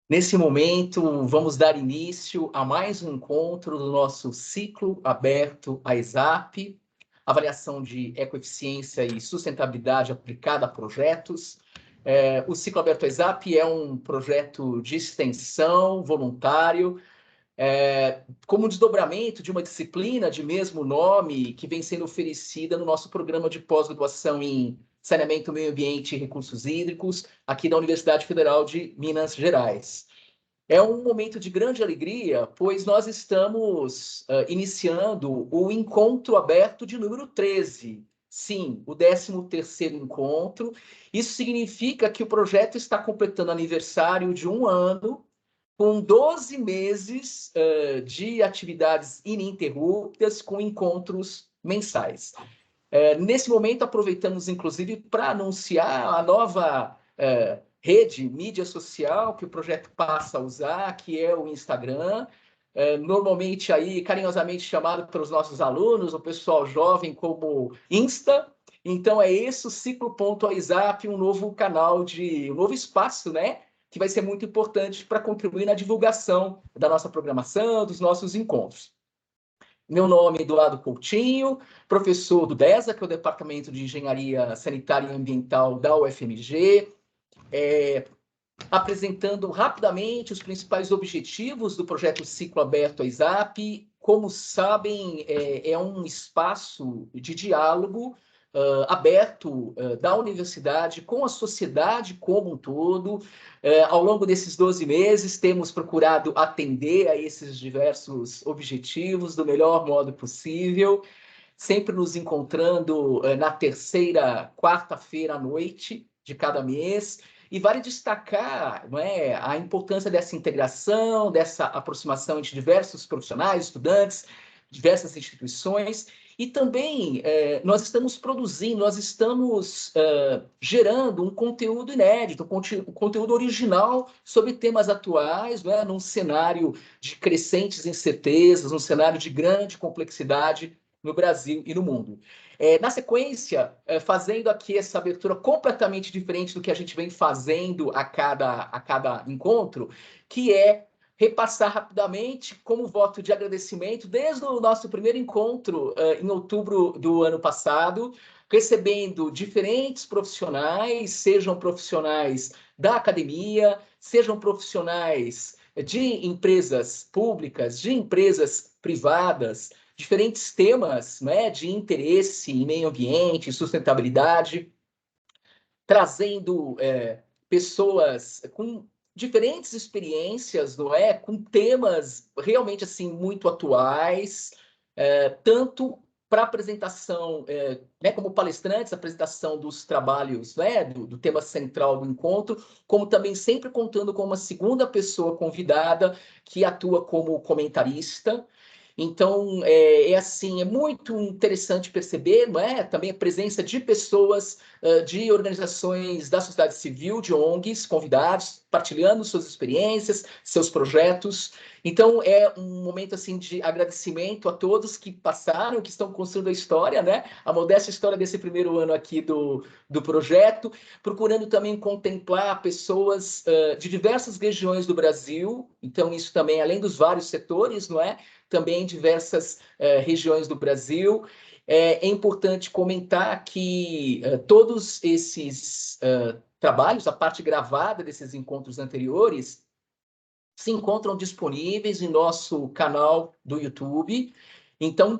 Nesse momento, vamos dar início a mais um encontro do nosso ciclo aberto à ESAP, avaliação de ecoeficiência e sustentabilidade aplicada a projetos. O ciclo aberto à ESAP é um projeto de extensão voluntário, como desdobramento de uma disciplina de mesmo nome que vem sendo oferecida no nosso programa de pós-graduação em Saneamento, Meio Ambiente e Recursos Hídricos, aqui da Universidade Federal de Minas Gerais. É um momento de grande alegria, pois nós estamos iniciando o encontro aberto de número 13. Sim, o 13º encontro. Isso significa que o projeto está completando aniversário de um ano, com 12 meses de atividades ininterruptas, com encontros mensais. Nesse momento, aproveitamos, inclusive, para anunciar a nova rede, mídia social que o projeto passa a usar, que é o Instagram, normalmente aí carinhosamente chamado pelos nossos alunos, o pessoal jovem, como Insta. Então, é esse o ciclo.aizap, um novo canal, um novo espaço, né? Que vai ser muito importante para contribuir na divulgação da nossa programação, dos nossos encontros. Meu nome é Eduardo Coutinho, professor do DESA, que é o Departamento de Engenharia Sanitária e Ambiental da UFMG, apresentando rapidamente os principais objetivos do projeto Ciclo Aberto à ESAP. Como sabem, é um espaço de diálogo aberto da universidade com a sociedade como um todo. Ao longo desses 12 meses, temos procurado atender a esses diversos objetivos do melhor modo possível, sempre nos encontrando na terceira quarta-feira à noite de cada mês. E vale destacar, não é, a importância dessa integração, dessa aproximação entre diversos profissionais, estudantes, diversas instituições. E também nós estamos produzindo, nós estamos gerando um conteúdo inédito, um conteúdo original sobre temas atuais, não é, num cenário de crescentes incertezas, num cenário de grande complexidade no Brasil e no mundo. Na sequência, fazendo aqui essa abertura completamente diferente do que a gente vem fazendo a cada encontro, que é repassar rapidamente como voto de agradecimento desde o nosso primeiro encontro em outubro do ano passado, recebendo diferentes profissionais, sejam profissionais da academia, sejam profissionais de empresas públicas, de empresas privadas, diferentes temas, né, de interesse em meio ambiente, sustentabilidade, trazendo pessoas com diferentes experiências, não é? Com temas realmente assim muito atuais, tanto para apresentação, né, como palestrantes, apresentação dos trabalhos, né, do tema central do encontro, como também sempre contando com uma segunda pessoa convidada que atua como comentarista. Então, assim, é muito interessante perceber, não é? Também a presença de pessoas de organizações da sociedade civil, de ONGs, convidados, partilhando suas experiências, seus projetos. Então, é um momento assim de agradecimento a todos que passaram, que estão construindo a história, né? A modesta história desse primeiro ano aqui do projeto, procurando também contemplar pessoas de diversas regiões do Brasil. Então, isso também, além dos vários setores, não é? Também em diversas regiões do Brasil. É importante comentar que todos esses trabalhos, a parte gravada desses encontros anteriores, se encontram disponíveis em nosso canal do YouTube. Então,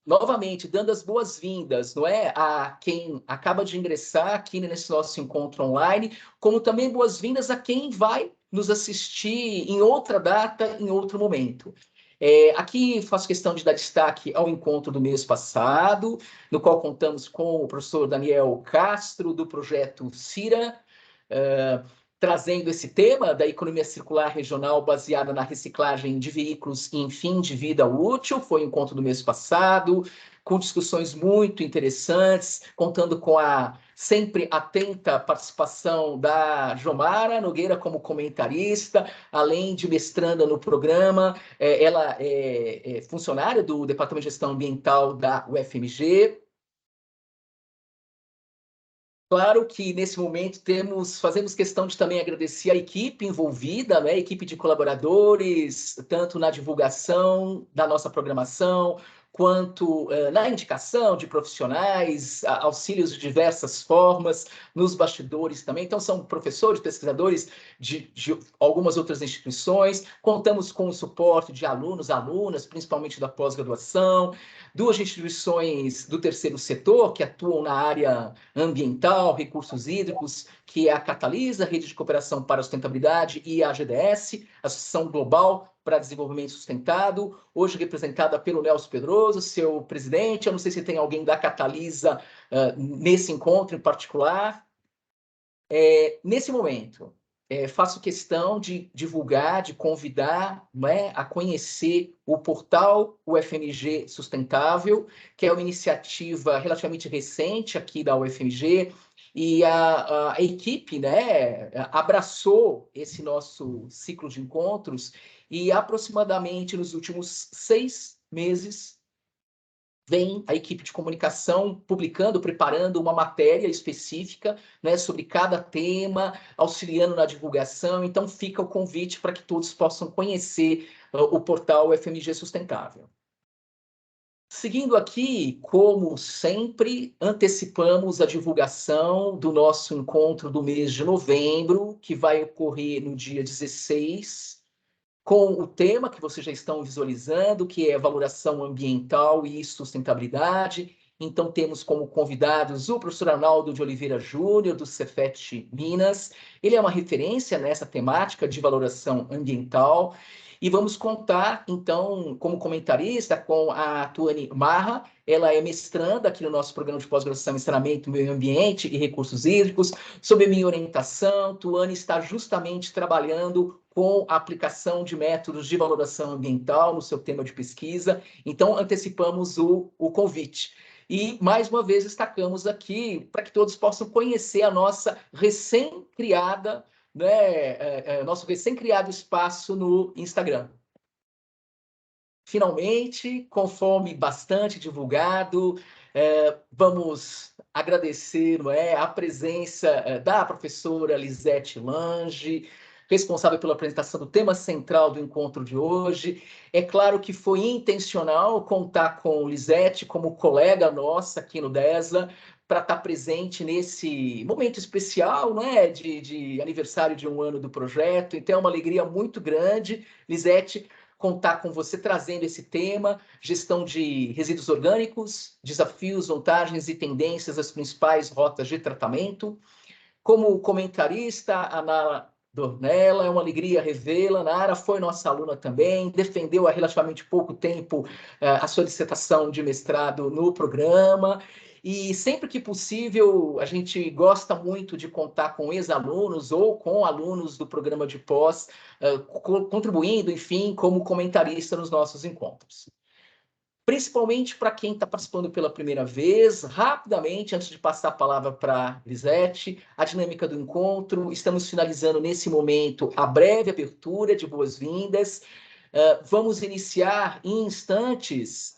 novamente, dando as boas-vindas, não é, a quem acaba de ingressar aqui nesse nosso encontro online, como também boas-vindas a quem vai nos assistir em outra data, em outro momento. Aqui faço questão de dar destaque ao encontro do mês passado, no qual contamos com o professor Daniel Castro, do projeto CIRA, trazendo esse tema da economia circular regional baseada na reciclagem de veículos em fim de vida útil. Foi o encontro do mês passado, com discussões muito interessantes, contando com a sempre atenta participação da Jomara Nogueira como comentarista, além de mestranda no programa. Ela é funcionária do Departamento de Gestão Ambiental da UFMG. Claro que nesse momento fazemos questão de também agradecer a equipe envolvida, né? A equipe de colaboradores, tanto na divulgação da nossa programação, quanto na indicação de profissionais, auxílios de diversas formas, nos bastidores também. Então, são professores, pesquisadores de algumas outras instituições. Contamos com o suporte de alunos, alunas, principalmente da pós-graduação, duas instituições do terceiro setor que atuam na área ambiental, recursos hídricos, que é a Catalisa, Rede de Cooperação para a Sustentabilidade, e a AGDS, Associação Global para Desenvolvimento Sustentado, hoje representada pelo Nelson Pedroso, seu presidente. Eu não sei se tem alguém da Catalisa nesse encontro em particular. Nesse momento, faço questão de divulgar, de convidar, né, a conhecer o portal UFMG Sustentável, que é uma iniciativa relativamente recente aqui da UFMG, e a equipe, né, abraçou esse nosso ciclo de encontros, e aproximadamente nos últimos 6 meses, vem a equipe de comunicação publicando, preparando uma matéria específica, né, sobre cada tema, auxiliando na divulgação. Então, fica o convite para que todos possam conhecer o portal FMG Sustentável. Seguindo aqui, como sempre, antecipamos a divulgação do nosso encontro do mês de novembro, que vai ocorrer no dia 16, com o tema que vocês já estão visualizando, que é valoração ambiental e sustentabilidade. Então, temos como convidados o professor Arnaldo de Oliveira Júnior, do Cefet Minas. Ele é uma referência nessa temática de valoração ambiental. E vamos contar, então, como comentarista, com a Tuane Marra. Ela é mestranda aqui no nosso programa de pós-graduação em Saneamento, Meio Ambiente e Recursos Hídricos. Sob a minha orientação, Tuane está justamente trabalhando com a aplicação de métodos de valoração ambiental no seu tema de pesquisa. Então, antecipamos o convite. E, mais uma vez, destacamos aqui para que todos possam conhecer a nossa recém-criada, né, nosso recém-criado espaço no Instagram. Finalmente, conforme bastante divulgado, vamos agradecer, não é, a presença da professora Lisete Lange, responsável pela apresentação do tema central do encontro de hoje. É claro que foi intencional contar com Lisete como colega nossa aqui no DESA, para estar presente nesse momento especial, né, de aniversário de 1 ano do projeto. Então, é uma alegria muito grande, Lisete, contar com você trazendo esse tema, gestão de resíduos orgânicos, desafios, vantagens e tendências das principais rotas de tratamento. Como comentarista, a Nara Dornella, é uma alegria revê-la. A Nara foi nossa aluna também, defendeu há relativamente pouco tempo a sua dissertação de mestrado no programa. E sempre que possível, a gente gosta muito de contar com ex-alunos ou com alunos do programa de pós, contribuindo, enfim, como comentarista nos nossos encontros. Principalmente para quem está participando pela primeira vez, rapidamente, antes de passar a palavra para a Lisete, a dinâmica do encontro. Estamos finalizando, nesse momento, a breve abertura de boas-vindas. Vamos iniciar em instantes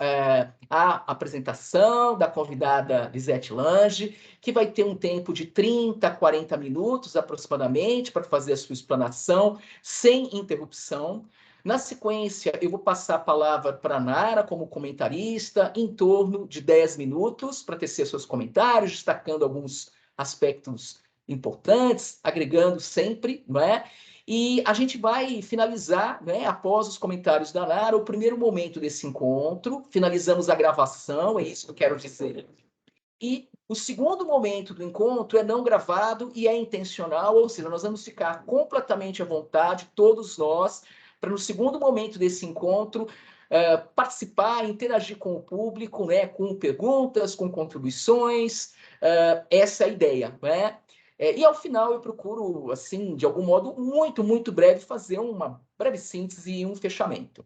a apresentação da convidada Lisete Lange, que vai ter um tempo de 30 a 40 minutos aproximadamente para fazer a sua explanação, sem interrupção. Na sequência, eu vou passar a palavra para a Nara como comentarista, em torno de 10 minutos, para tecer seus comentários, destacando alguns aspectos importantes, agregando sempre, não é? E a gente vai finalizar, né, após os comentários da Nara, o primeiro momento desse encontro. Finalizamos a gravação, é isso que eu quero dizer. E o segundo momento do encontro é não gravado e é intencional, ou seja, nós vamos ficar completamente à vontade, todos nós, para no segundo momento desse encontro participar, interagir com o público, né, com perguntas, com contribuições. Essa é a ideia, né? E ao final eu procuro, assim, de algum modo, muito breve, fazer uma breve síntese e um fechamento.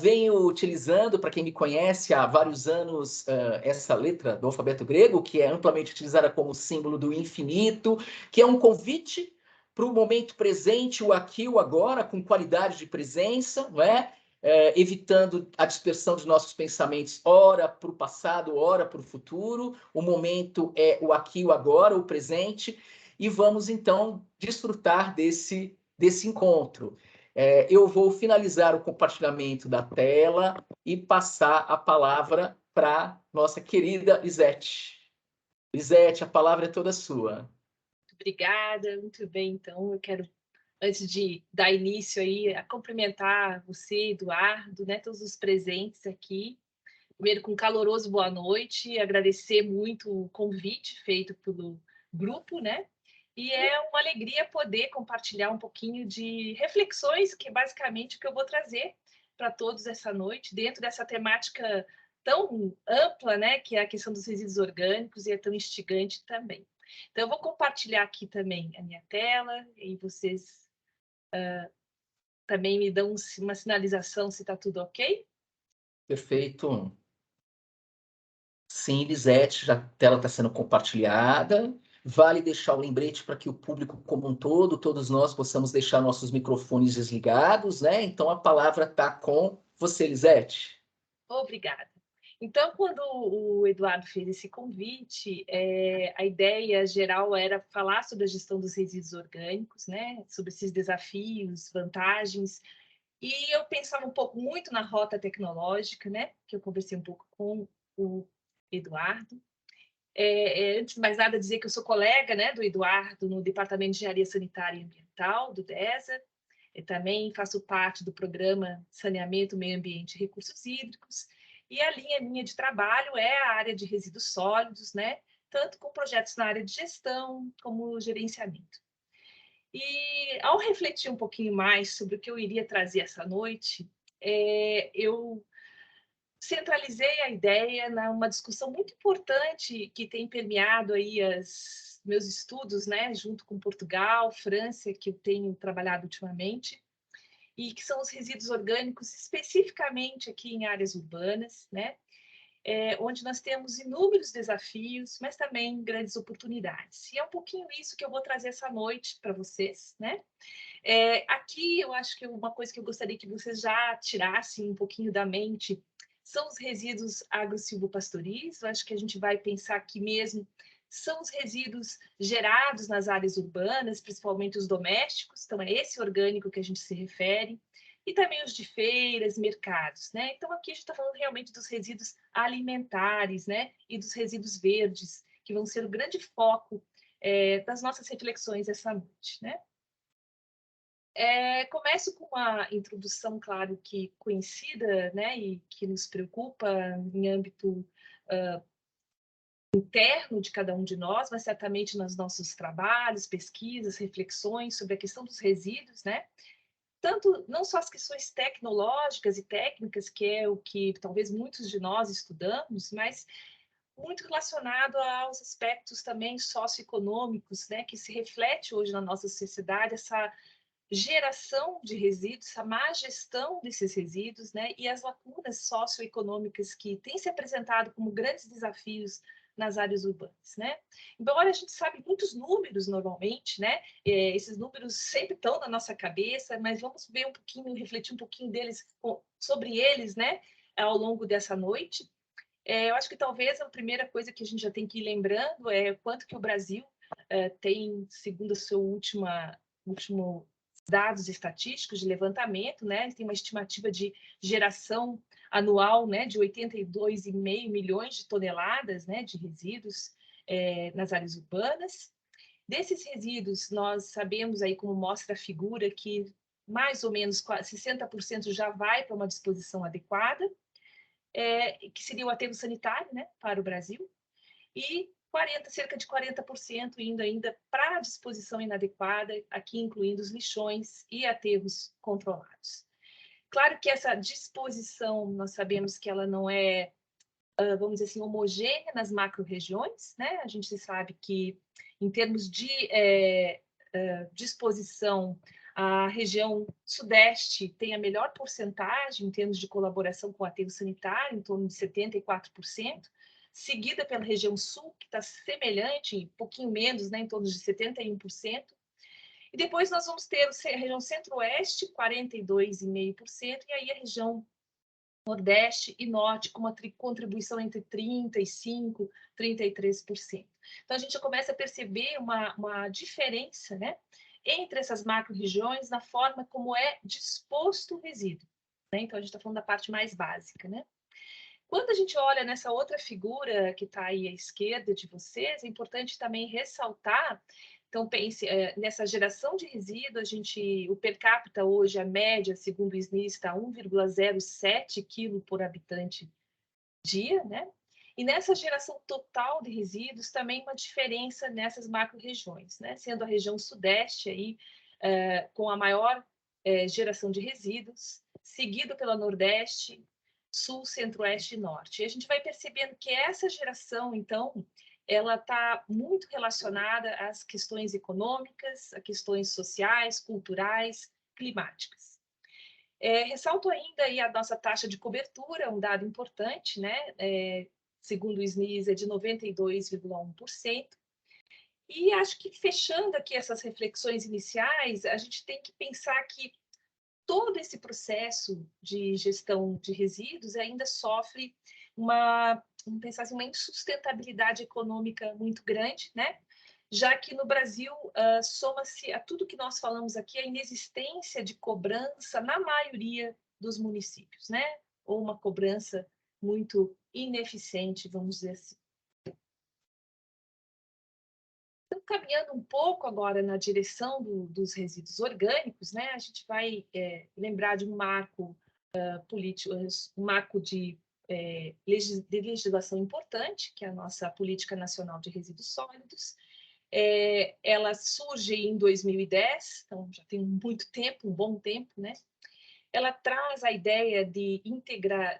Venho utilizando, para quem me conhece há vários anos, essa letra do alfabeto grego, que é amplamente utilizada como símbolo do infinito, que é um convite para o momento presente, o aqui, o agora, com qualidade de presença, não é? evitando a dispersão de nossos pensamentos, ora para o passado, ora para o futuro. O momento é o aqui, o agora, o presente, e vamos, então, desfrutar desse encontro. Eu vou finalizar o compartilhamento da tela e passar a palavra para nossa querida Lisete. Lisete, a palavra é toda sua. Obrigada, muito bem. Então, eu quero, antes de dar início aí, a cumprimentar você, Eduardo, né, todos os presentes aqui. Primeiro, com caloroso boa noite, agradecer muito o convite feito pelo grupo, né? E é uma alegria poder compartilhar um pouquinho de reflexões, que é basicamente o que eu vou trazer para todos essa noite, dentro dessa temática tão ampla, né, que é a questão dos resíduos orgânicos, e é tão instigante também. Então, eu vou compartilhar aqui também a minha tela, e vocês também me dão uma sinalização se está tudo ok. Perfeito. Sim, Lisete, já a tela está sendo compartilhada. Vale deixar o lembrete para que o público como um todo, todos nós, possamos deixar nossos microfones desligados, né? Então, a palavra está com você, Lisete. Obrigada. Então, quando o Eduardo fez esse convite, a ideia geral era falar sobre a gestão dos resíduos orgânicos, né? Sobre esses desafios, vantagens. E eu pensava um pouco muito na rota tecnológica, né? Que eu conversei um pouco com o Eduardo. Antes de mais nada, dizer que eu sou colega, né, do Eduardo no Departamento de Engenharia Sanitária e Ambiental, do DESA. Eu também faço parte do programa Saneamento, Meio Ambiente e Recursos Hídricos. E a linha minha de trabalho é a área de resíduos sólidos, né? Tanto com projetos na área de gestão como gerenciamento. E ao refletir um pouquinho mais sobre o que eu iria trazer essa noite, eu centralizei a ideia numa discussão muito importante que tem permeado aí os meus estudos, né, junto com Portugal, França, que eu tenho trabalhado ultimamente, e que são os resíduos orgânicos, especificamente aqui em áreas urbanas, né, onde nós temos inúmeros desafios, mas também grandes oportunidades. E é um pouquinho isso que eu vou trazer essa noite para vocês, né? Aqui eu acho que uma coisa que eu gostaria que vocês já tirassem um pouquinho da mente são os resíduos agro-silvopastoris. Eu acho que a gente vai pensar aqui mesmo são os resíduos gerados nas áreas urbanas, principalmente os domésticos, então é esse orgânico que a gente se refere, e também os de feiras, mercados, né? Então aqui a gente está falando realmente dos resíduos alimentares, né? E dos resíduos verdes, que vão ser o grande foco das nossas reflexões essa noite, né? Começo com uma introdução, claro, que conhecida, né, e que nos preocupa em âmbito interno de cada um de nós, mas certamente nos nossos trabalhos, pesquisas, reflexões sobre a questão dos resíduos, né? Tanto não só as questões tecnológicas e técnicas, que é o que talvez muitos de nós estudamos, mas muito relacionado aos aspectos também socioeconômicos, né, que se reflete hoje na nossa sociedade, essa geração de resíduos, essa má gestão desses resíduos, né, e as lacunas socioeconômicas que têm se apresentado como grandes desafios nas áreas urbanas, né? Embora a gente sabe muitos números normalmente, né? Esses números sempre estão na nossa cabeça, mas vamos ver um pouquinho, refletir um pouquinho sobre eles, né? Ao longo dessa noite. Eu acho que talvez a primeira coisa que a gente já tem que ir lembrando é quanto que o Brasil tem, segundo o seu último dados estatísticos de levantamento, né? Tem uma estimativa de geração anual, né, de 82,5 milhões de toneladas, né, de resíduos nas áreas urbanas. Desses resíduos, nós sabemos aí, como mostra a figura, que mais ou menos 60% já vai para uma disposição adequada, que seria o aterro sanitário, né, para o Brasil, e cerca de 40% indo ainda para a disposição inadequada, aqui incluindo os lixões e aterros controlados. Claro que essa disposição, nós sabemos que ela não é, vamos dizer assim, homogênea nas macro-regiões, né? A gente sabe que, em termos de disposição, a região sudeste tem a melhor porcentagem em termos de colaboração com o aterro sanitário, em torno de 74%, seguida pela região sul, que está semelhante, um pouquinho menos, né, em torno de 71%. E depois nós vamos ter a região centro-oeste, 42,5%, e aí a região Nordeste e Norte, com uma contribuição entre 35% e 33%. Então, a gente começa a perceber uma diferença, né, entre essas macro-regiões na forma como é disposto o resíduo. Né? Então, a gente está falando da parte mais básica. Né? Quando a gente olha nessa outra figura que está aí à esquerda de vocês, é importante também ressaltar. Então, pense nessa geração de resíduo, o per capita hoje, a média, segundo o SNIS, está 1,07 kg por habitante dia, né? E nessa geração total de resíduos, também uma diferença nessas macro-regiões, né? Sendo a região sudeste aí, com a maior geração de resíduos, seguido pela nordeste, sul, centro-oeste e norte. E a gente vai percebendo que essa geração, então, ela está muito relacionada às questões econômicas, a questões sociais, culturais, climáticas. Ressalto ainda aí a nossa taxa de cobertura, um dado importante, né? Segundo o SNIS, é de 92,1%. E acho que, fechando aqui essas reflexões iniciais, a gente tem que pensar que todo esse processo de gestão de resíduos ainda sofre vamos pensar assim, uma insustentabilidade econômica muito grande, né? Já que no Brasil soma-se a tudo que nós falamos aqui a inexistência de cobrança na maioria dos municípios, né? Ou uma cobrança muito ineficiente, vamos dizer assim. Então, caminhando um pouco agora na direção dos resíduos orgânicos, né? A gente vai lembrar de um marco político, um marco de legislação importante, que é a nossa Política Nacional de Resíduos Sólidos. Ela surge em 2010, então já tem muito tempo, um bom tempo, né? Ela traz a ideia de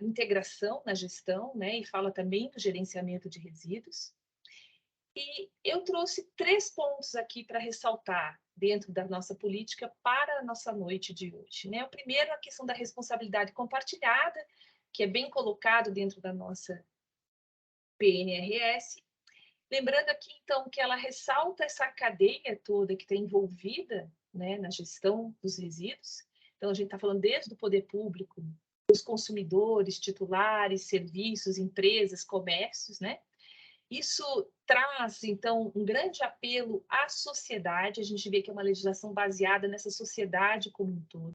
integração na gestão, né? E fala também do gerenciamento de resíduos. E eu trouxe 3 pontos aqui para ressaltar dentro da nossa política para a nossa noite de hoje. Né? O primeiro, a questão da responsabilidade compartilhada, que é bem colocado dentro da nossa PNRS. Lembrando aqui, então, que ela ressalta essa cadeia toda que está envolvida, né, na gestão dos resíduos. Então, a gente está falando desde o poder público, os consumidores, titulares, serviços, empresas, comércios, né? Isso traz, então, um grande apelo à sociedade. A gente vê que é uma legislação baseada nessa sociedade como um todo.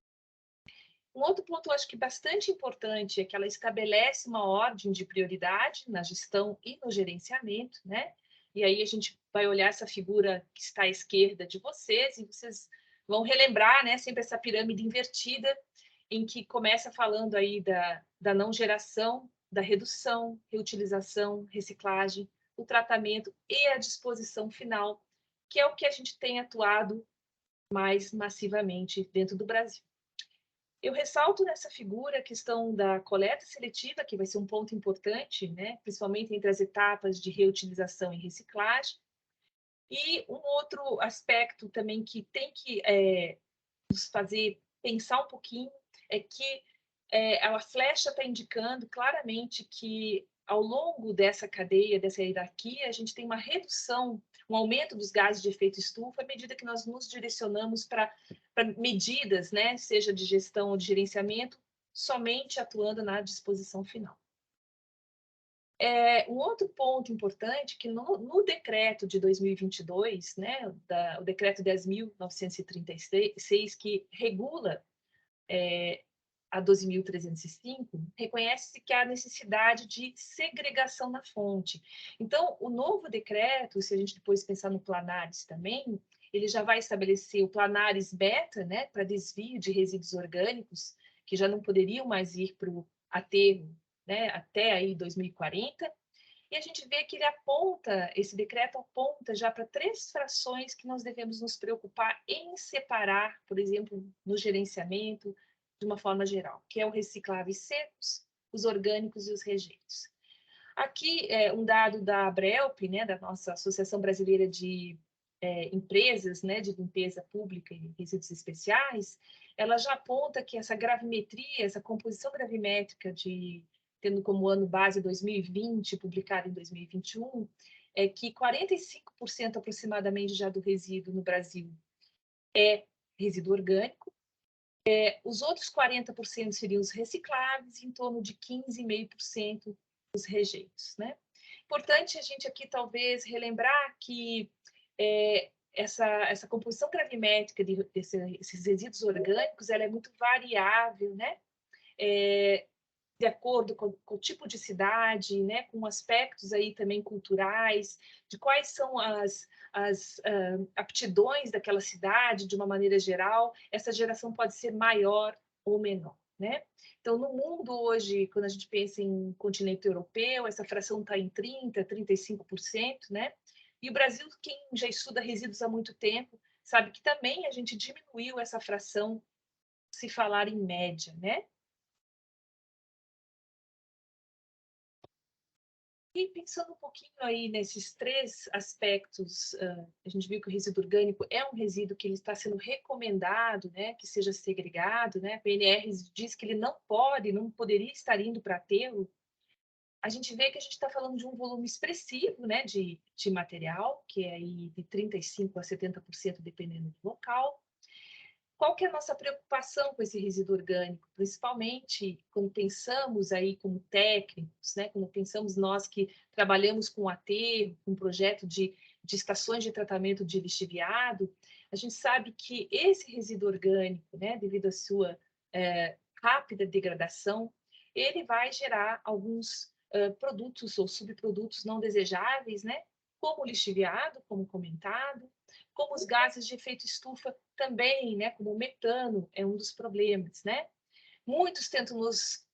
Um outro ponto, eu acho que bastante importante, é que ela estabelece uma ordem de prioridade na gestão e no gerenciamento, né? E aí a gente vai olhar essa figura que está à esquerda de vocês, e vocês vão relembrar, né, sempre essa pirâmide invertida, em que começa falando aí da não geração, da redução, reutilização, reciclagem, o tratamento e a disposição final, que é o que a gente tem atuado mais massivamente dentro do Brasil. Eu ressalto nessa figura a questão da coleta seletiva, que vai ser um ponto importante, né? Principalmente entre as etapas de reutilização e reciclagem. E um outro aspecto também que tem que nos fazer pensar um pouquinho é que a flecha está indicando claramente que, ao longo dessa cadeia, dessa hierarquia, a gente tem uma redução, um aumento dos gases de efeito estufa à medida que nós nos direcionamos para medidas, né, seja de gestão ou de gerenciamento, somente atuando na disposição final. Um outro ponto importante que no decreto de 2022, né, o decreto 10.936, que regula a 12.305, reconhece-se que há necessidade de segregação na fonte. Então, o novo decreto, se a gente depois pensar no Planares também, ele já vai estabelecer o Planares Beta, né, para desvio de resíduos orgânicos, que já não poderiam mais ir para o aterro, né, até aí 2040, e a gente vê que esse decreto aponta já para 3 frações que nós devemos nos preocupar em separar, por exemplo, no gerenciamento, de uma forma geral, que é o recicláveis secos, os orgânicos e os rejeitos. Aqui é um dado da ABRELP, né, da nossa Associação Brasileira de Empresas, né, de Limpeza Pública e Resíduos Especiais, ela já aponta que essa gravimetria, essa composição gravimétrica tendo como ano base 2020, publicada em 2021, é que 45% aproximadamente já do resíduo no Brasil é resíduo orgânico. Os outros 40% seriam os recicláveis, e em torno de 15,5% os rejeitos, né? Importante a gente aqui talvez relembrar que essa composição gravimétrica desses resíduos orgânicos, ela é muito variável, né? De acordo com o tipo de cidade, né? Com aspectos aí também culturais, de quais são as aptidões daquela cidade, de uma maneira geral, essa geração pode ser maior ou menor, né? Então, no mundo hoje, quando a gente pensa em continente europeu, essa fração está em 30%, 35%, né? E o Brasil, quem já estuda resíduos há muito tempo, sabe que também a gente diminuiu essa fração, se falar em média, né? E pensando um pouquinho aí nesses três aspectos, a gente viu que o resíduo orgânico é um resíduo que ele está sendo recomendado, né, que seja segregado, né? A PNR diz que ele não poderia estar indo para aterro. A gente vê que a gente está falando de um volume expressivo, né, de material, que é aí de 35% a 70%, dependendo do local. Qual que é a nossa preocupação com esse resíduo orgânico? Principalmente quando pensamos aí como técnicos, né? Quando pensamos nós que trabalhamos com aterro, com projeto de estações de tratamento de lixiviado, a gente sabe que esse resíduo orgânico, né, devido à sua rápida degradação, ele vai gerar alguns produtos ou subprodutos não desejáveis, né? Como o lixiviado, como comentado, como os gases de efeito estufa também, né, como o metano é um dos problemas, né? Muitos tentam nos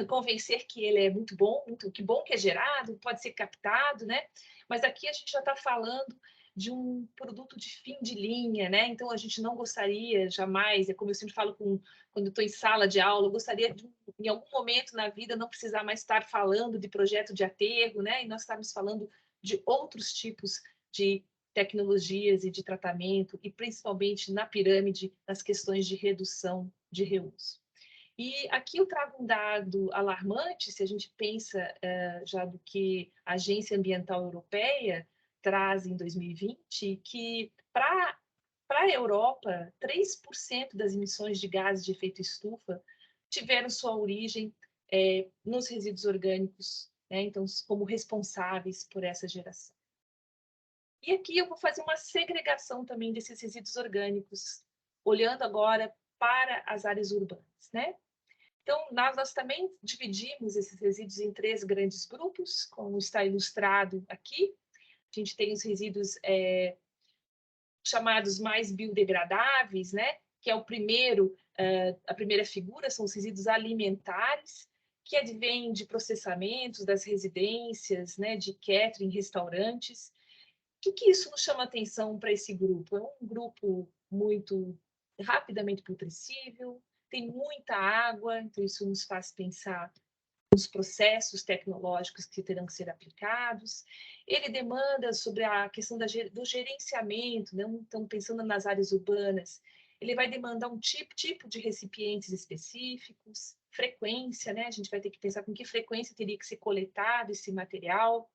convencer que ele é muito bom, que bom que é gerado, pode ser captado, né? Mas aqui a gente já está falando de um produto de fim de linha, né? Então a gente não gostaria jamais, é como eu sempre falo quando estou em sala de aula, eu gostaria de, em algum momento na vida, não precisar mais estar falando de projeto de aterro, né? E nós estamos falando de outros tipos de tecnologias e de tratamento, e principalmente na pirâmide, nas questões de redução de reuso. E aqui eu trago um dado alarmante, se a gente pensa já do que a Agência Ambiental Europeia traz em 2020, que para a Europa, 3% das emissões de gases de efeito estufa tiveram sua origem nos resíduos orgânicos, né? Então, como responsáveis por essa geração. E aqui eu vou fazer uma segregação também desses resíduos orgânicos, olhando agora para as áreas urbanas, né? Então, nós também dividimos esses resíduos em três grandes grupos, como está ilustrado aqui. A gente tem os resíduos chamados mais biodegradáveis, né? Que é o primeiro, a primeira figura, são os resíduos alimentares, que advêm de processamentos das residências, né? De catering, restaurantes. O que isso nos chama atenção para esse grupo? É um grupo muito rapidamente putrescível, tem muita água, então isso nos faz pensar nos processos tecnológicos que terão que ser aplicados. Ele demanda sobre a questão do gerenciamento, né? Então, pensando nas áreas urbanas, ele vai demandar um tipo de recipientes específicos, frequência, né? A gente vai ter que pensar com que frequência teria que ser coletado esse material,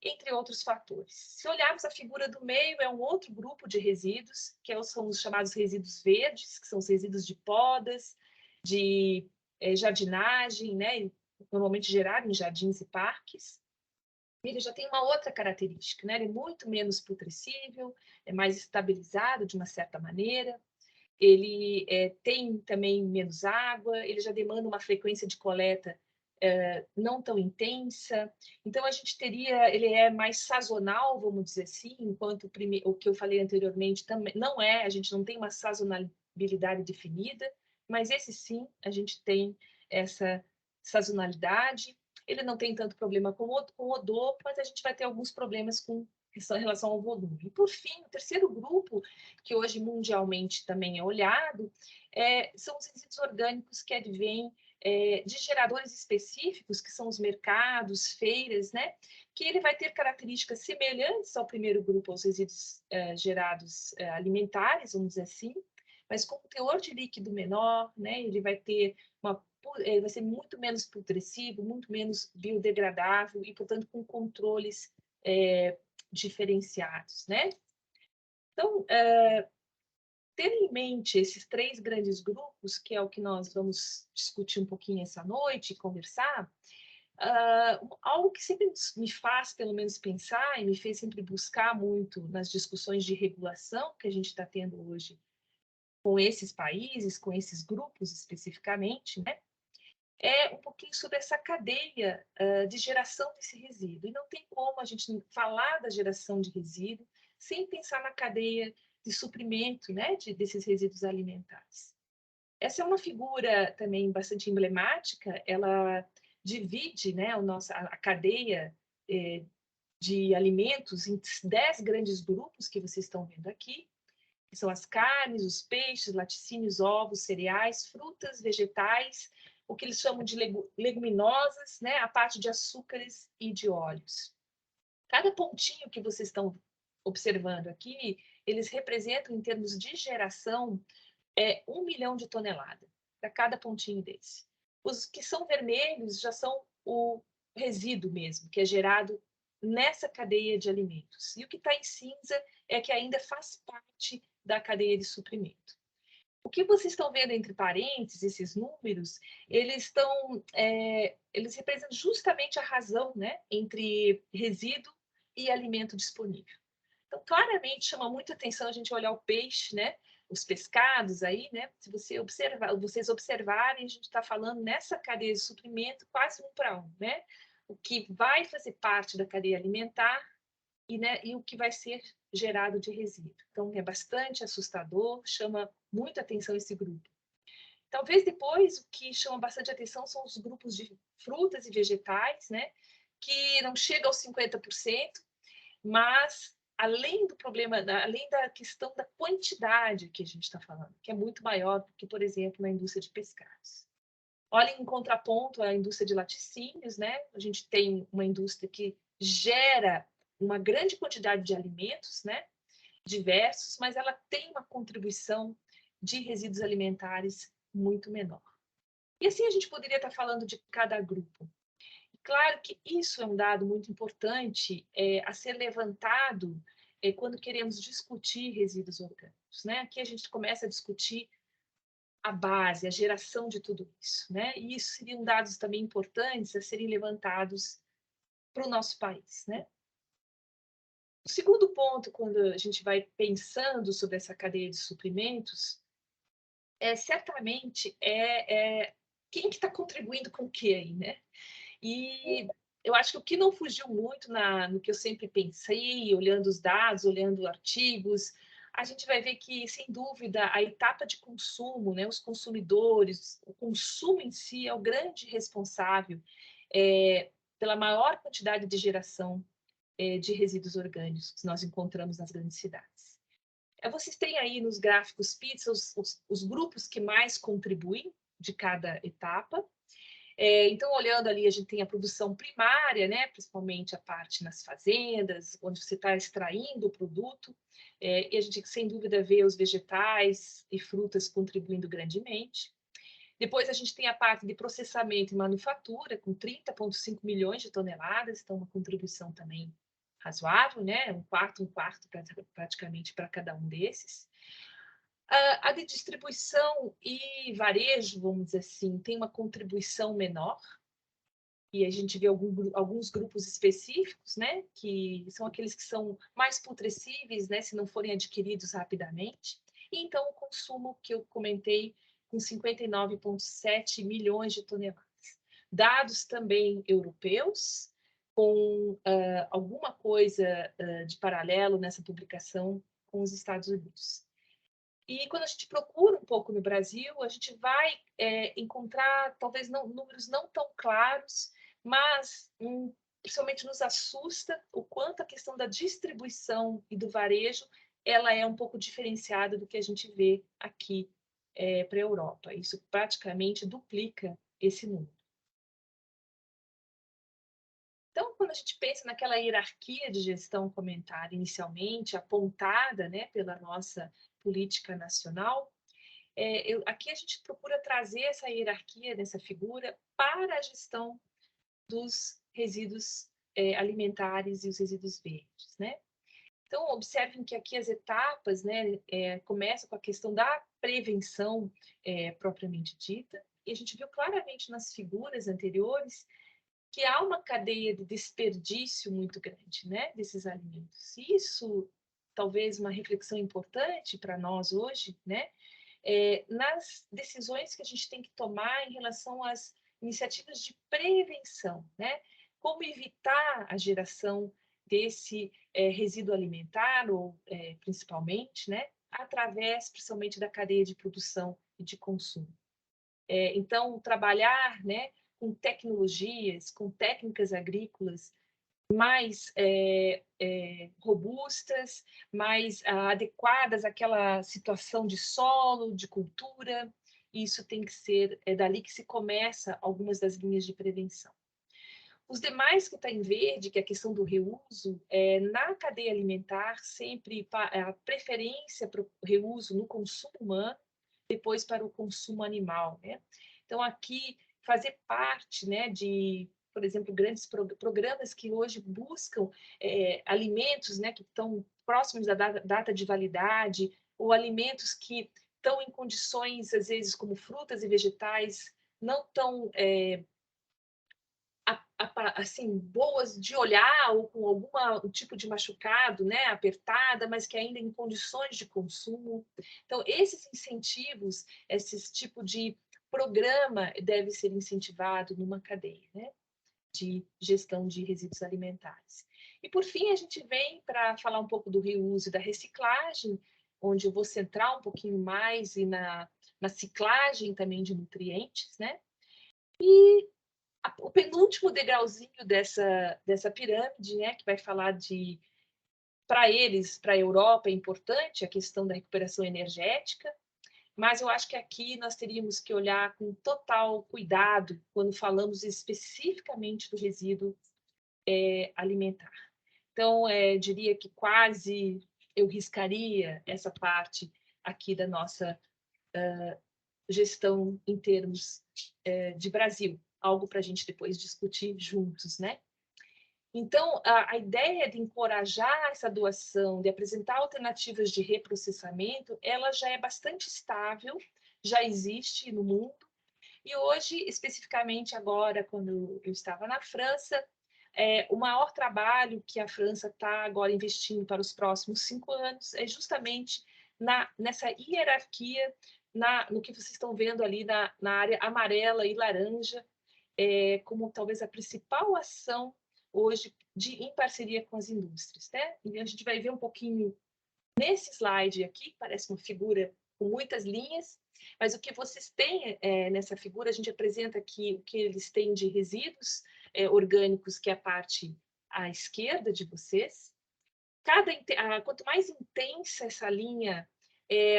entre outros fatores. Se olharmos a figura do meio, é um outro grupo de resíduos, que são os chamados resíduos verdes, que são os resíduos de podas, de jardinagem, né? Normalmente gerado em jardins e parques. Ele já tem uma outra característica, né? Ele é muito menos putrescível, é mais estabilizado de uma certa maneira, ele tem também menos água, ele já demanda uma frequência de coleta não tão intensa. Então, a gente teria, ele é mais sazonal, vamos dizer assim, enquanto o que eu falei anteriormente também não é, a gente não tem uma sazonalidade definida, mas esse sim, a gente tem essa sazonalidade. Ele não tem tanto problema com odor, mas a gente vai ter alguns problemas em relação ao volume. E, por fim, o terceiro grupo, que hoje mundialmente também é olhado, são os resíduos orgânicos que advêm de geradores específicos, que são os mercados, feiras, né? Que ele vai ter características semelhantes ao primeiro grupo, aos resíduos gerados alimentares, vamos dizer assim, mas com um teor de líquido menor, né? Ele vai ter ele vai ser muito menos putrescível, muito menos biodegradável e, portanto, com controles diferenciados, né? Então, tendo em mente esses 3 grandes grupos, que é o que nós vamos discutir um pouquinho essa noite e conversar, algo que sempre me faz, pelo menos, pensar e me fez sempre buscar muito nas discussões de regulação que a gente está tendo hoje com esses países, com esses grupos especificamente, né? É um pouquinho sobre essa cadeia de geração desse resíduo. E não tem como a gente falar da geração de resíduo sem pensar na cadeia de suprimento, né, desses resíduos alimentares. Essa é uma figura também bastante emblemática, ela divide, né, a cadeia de alimentos em 10 grandes grupos que vocês estão vendo aqui, que são as carnes, os peixes, laticínios, ovos, cereais, frutas, vegetais, o que eles chamam de leguminosas, né, a parte de açúcares e de óleos. Cada pontinho que vocês estão observando aqui, eles representam, em termos de geração, 1 milhão de toneladas para cada pontinho desse. Os que são vermelhos já são o resíduo mesmo, que é gerado nessa cadeia de alimentos. E o que está em cinza é que ainda faz parte da cadeia de suprimento. O que vocês estão vendo entre parênteses, esses números, eles representam justamente a razão, né, entre resíduo e alimento disponível. Então, claramente chama muita atenção a gente olhar o peixe, né, os pescados aí, né? Se vocês observarem, a gente está falando nessa cadeia de suprimento quase 1 para 1, né? O que vai fazer parte da cadeia alimentar e o que vai ser gerado de resíduo. Então, é bastante assustador, chama muita atenção esse grupo. Talvez depois o que chama bastante atenção são os grupos de frutas e vegetais, né? Que não chega aos 50%, mas além do problema, além da questão da quantidade que a gente está falando, que é muito maior do que, por exemplo, na indústria de pescados. Olha, em contraponto à indústria de laticínios, né? A gente tem uma indústria que gera uma grande quantidade de alimentos, né? Diversos, mas ela tem uma contribuição de resíduos alimentares muito menor. E assim a gente poderia estar falando de cada grupo. Claro que isso é um dado muito importante a ser levantado quando queremos discutir resíduos orgânicos, né? Aqui a gente começa a discutir a base, a geração de tudo isso, né? E isso seriam dados também importantes a serem levantados para o nosso país, né? O segundo ponto, quando a gente vai pensando sobre essa cadeia de suprimentos, certamente quem que está contribuindo com o que aí, né? E eu acho que o que não fugiu muito no que eu sempre pensei, olhando os dados, olhando artigos, a gente vai ver que, sem dúvida, a etapa de consumo, né, os consumidores, o consumo em si é o grande responsável pela maior quantidade de geração de resíduos orgânicos que nós encontramos nas grandes cidades. Vocês têm aí nos gráficos PITS os grupos que mais contribuem de cada etapa. Então, olhando ali, a gente tem a produção primária, né? Principalmente a parte nas fazendas, onde você está extraindo o produto, e a gente, sem dúvida, vê os vegetais e frutas contribuindo grandemente. Depois, a gente tem a parte de processamento e manufatura, com 30,5 milhões de toneladas, então uma contribuição também razoável, né? Um quarto praticamente para cada um desses. A de distribuição e varejo, vamos dizer assim, tem uma contribuição menor, e a gente vê alguns grupos específicos, né, que são aqueles que são mais putrescíveis, né, se não forem adquiridos rapidamente. E então o consumo que eu comentei, com 59,7 milhões de toneladas. Dados também europeus, com alguma coisa de paralelo nessa publicação com os Estados Unidos. E quando a gente procura um pouco no Brasil, a gente vai encontrar talvez números não tão claros, mas principalmente nos assusta o quanto a questão da distribuição e do varejo ela é um pouco diferenciada do que a gente vê aqui para a Europa. Isso praticamente duplica esse número. Então, quando a gente pensa naquela hierarquia de gestão comentada inicialmente, apontada, né, pela nossa política nacional, aqui a gente procura trazer essa hierarquia dessa figura para a gestão dos resíduos alimentares e os resíduos verdes, né? Então, observem que aqui as etapas, né, começam com a questão da prevenção propriamente dita, e a gente viu claramente nas figuras anteriores que há uma cadeia de desperdício muito grande, né, desses alimentos. Isso, talvez uma reflexão importante para nós hoje, né, nas decisões que a gente tem que tomar em relação às iniciativas de prevenção, né? Como evitar a geração desse resíduo alimentar, ou principalmente, né? Através, principalmente, da cadeia de produção e de consumo. Então, trabalhar, né, com tecnologias, com técnicas agrícolas mais robustas, mais adequadas àquela situação de solo, de cultura. Isso tem que ser, dali que se começa algumas das linhas de prevenção. Os demais que está em verde, que é a questão do reuso, na cadeia alimentar, sempre a preferência para o reuso no consumo humano, depois para o consumo animal, né? Então, aqui, fazer parte, né, de, por exemplo, grandes programas que hoje buscam alimentos, né, que estão próximos da data de validade, ou alimentos que estão em condições, às vezes, como frutas e vegetais, não tão assim, boas de olhar, ou com algum tipo de machucado, né, apertada, mas que ainda em condições de consumo. Então, esses incentivos, esse tipo de programa deve ser incentivado numa cadeia, né, de gestão de resíduos alimentares. E, por fim, a gente vem para falar um pouco do reuso e da reciclagem, onde eu vou centrar um pouquinho mais e na ciclagem também de nutrientes, né? E o penúltimo degrauzinho dessa pirâmide, né, que vai falar de, para eles, para a Europa, é importante a questão da recuperação energética, mas eu acho que aqui nós teríamos que olhar com total cuidado quando falamos especificamente do resíduo alimentar. Então, diria que quase eu riscaria essa parte aqui da nossa gestão em termos de Brasil, algo para a gente depois discutir juntos, né? Então, a ideia de encorajar essa doação, de apresentar alternativas de reprocessamento, ela já é bastante estável, já existe no mundo. E hoje, especificamente agora, quando eu estava na França, o maior trabalho que a França está agora investindo para os próximos 5 anos é justamente nessa hierarquia, no que vocês estão vendo ali na área amarela e laranja, como talvez a principal ação hoje em parceria com as indústrias, né? E a gente vai ver um pouquinho nesse slide aqui, parece uma figura com muitas linhas, mas o que vocês têm nessa figura, a gente apresenta aqui o que eles têm de resíduos orgânicos, que é a parte à esquerda de vocês. Quanto mais intensa essa linha,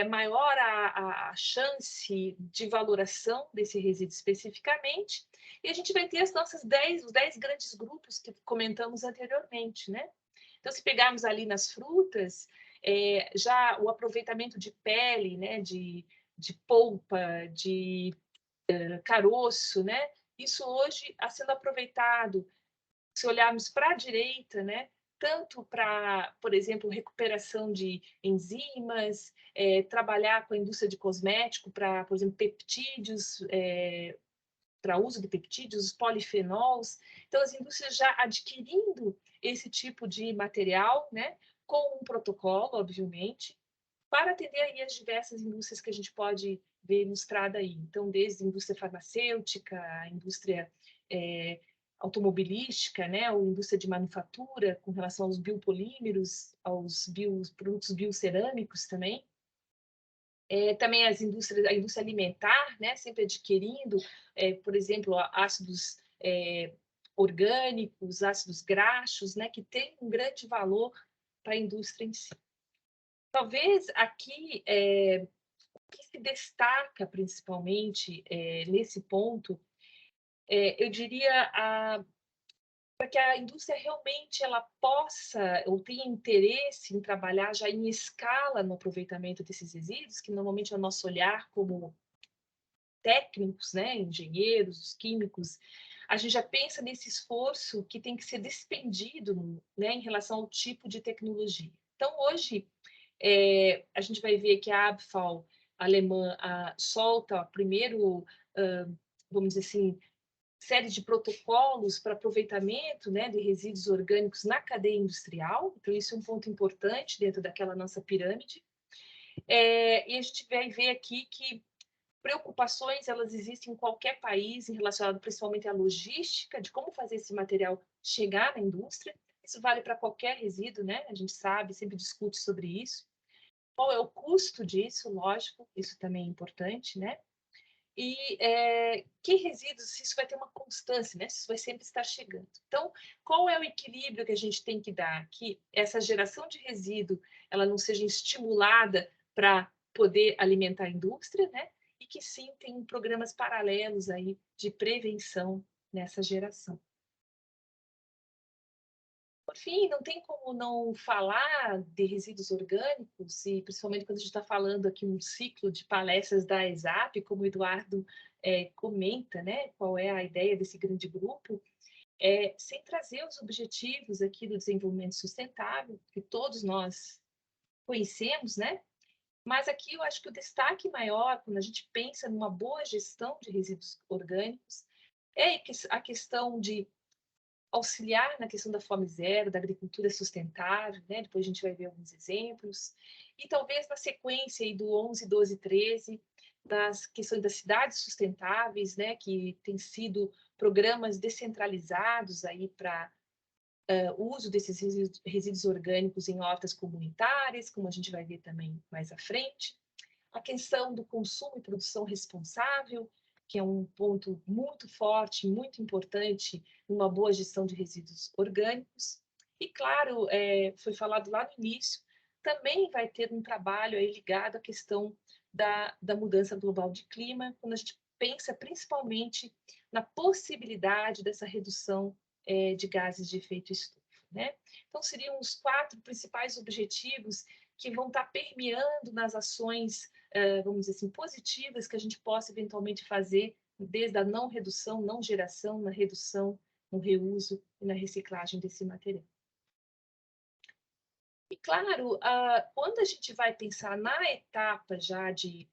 maior a chance de valoração desse resíduo especificamente, e a gente vai ter os 10 grandes grupos que comentamos anteriormente, né? Então, se pegarmos ali nas frutas, já o aproveitamento de pele, né, de polpa, de caroço, né? Isso hoje está sendo aproveitado. Se olharmos para a direita, né, tanto para, por exemplo, recuperação de enzimas, trabalhar com a indústria de cosmético para, por exemplo, peptídeos, para uso de peptídeos, os polifenols. Então, as indústrias já adquirindo esse tipo de material, né, com um protocolo, obviamente, para atender aí as diversas indústrias que a gente pode ver ilustrada aí. Então, desde a indústria farmacêutica, a indústria automobilística, né, ou indústria de manufatura, com relação aos biopolímeros, aos produtos biocerâmicos também. Também a indústria alimentar, né, sempre adquirindo, por exemplo, ácidos orgânicos, ácidos graxos, né, que tem um grande valor para a indústria em si. Talvez aqui o que se destaca principalmente nesse ponto, eu diria para que a indústria realmente ela possa ou tenha interesse em trabalhar já em escala no aproveitamento desses resíduos, que normalmente é o nosso olhar como técnicos, né, engenheiros, químicos, a gente já pensa nesse esforço que tem que ser despendido, né, em relação ao tipo de tecnologia. Então, hoje, a gente vai ver que a ABFAL alemã solta primeiro, vamos dizer assim, série de protocolos para aproveitamento, né, de resíduos orgânicos na cadeia industrial. Então, isso é um ponto importante dentro daquela nossa pirâmide. E a gente vai ver aqui que preocupações, elas existem em qualquer país, relacionado principalmente à logística, de como fazer esse material chegar na indústria. Isso vale para qualquer resíduo, né? A gente sabe, sempre discute sobre isso. Qual é o custo disso? Lógico, isso também é importante, né? E que resíduos, se isso vai ter uma constância, né? Se isso vai sempre estar chegando. Então, qual é o equilíbrio que a gente tem que dar? Que essa geração de resíduo, ela não seja estimulada para poder alimentar a indústria, né? E que sim, tem programas paralelos aí de prevenção nessa geração. Por fim, não tem como não falar de resíduos orgânicos, e principalmente quando a gente está falando aqui um ciclo de palestras da ESAP, como o Eduardo comenta, né, qual é a ideia desse grande grupo, sem trazer os objetivos aqui do desenvolvimento sustentável, que todos nós conhecemos, né? Mas aqui eu acho que o destaque maior, quando a gente pensa numa boa gestão de resíduos orgânicos, é a questão de auxiliar na questão da fome zero, da agricultura sustentável, né? Depois a gente vai ver alguns exemplos. E talvez na sequência aí do 11, 12, 13, das questões das cidades sustentáveis, né? Que tem sido programas descentralizados aí para o uso desses resíduos orgânicos em hortas comunitárias, como a gente vai ver também mais à frente. A questão do consumo e produção responsável, que é um ponto muito forte, muito importante numa boa gestão de resíduos orgânicos. E, claro, foi falado lá no início, também vai ter um trabalho aí ligado à questão da mudança global de clima, quando a gente pensa principalmente na possibilidade dessa redução de gases de efeito estufa, né? Então, seriam os 4 principais objetivos que vão estar permeando nas ações, vamos dizer assim, positivas que a gente possa eventualmente fazer, desde a não redução, não geração, na redução, no reuso e na reciclagem desse material. E, claro, quando a gente vai pensar na etapa já de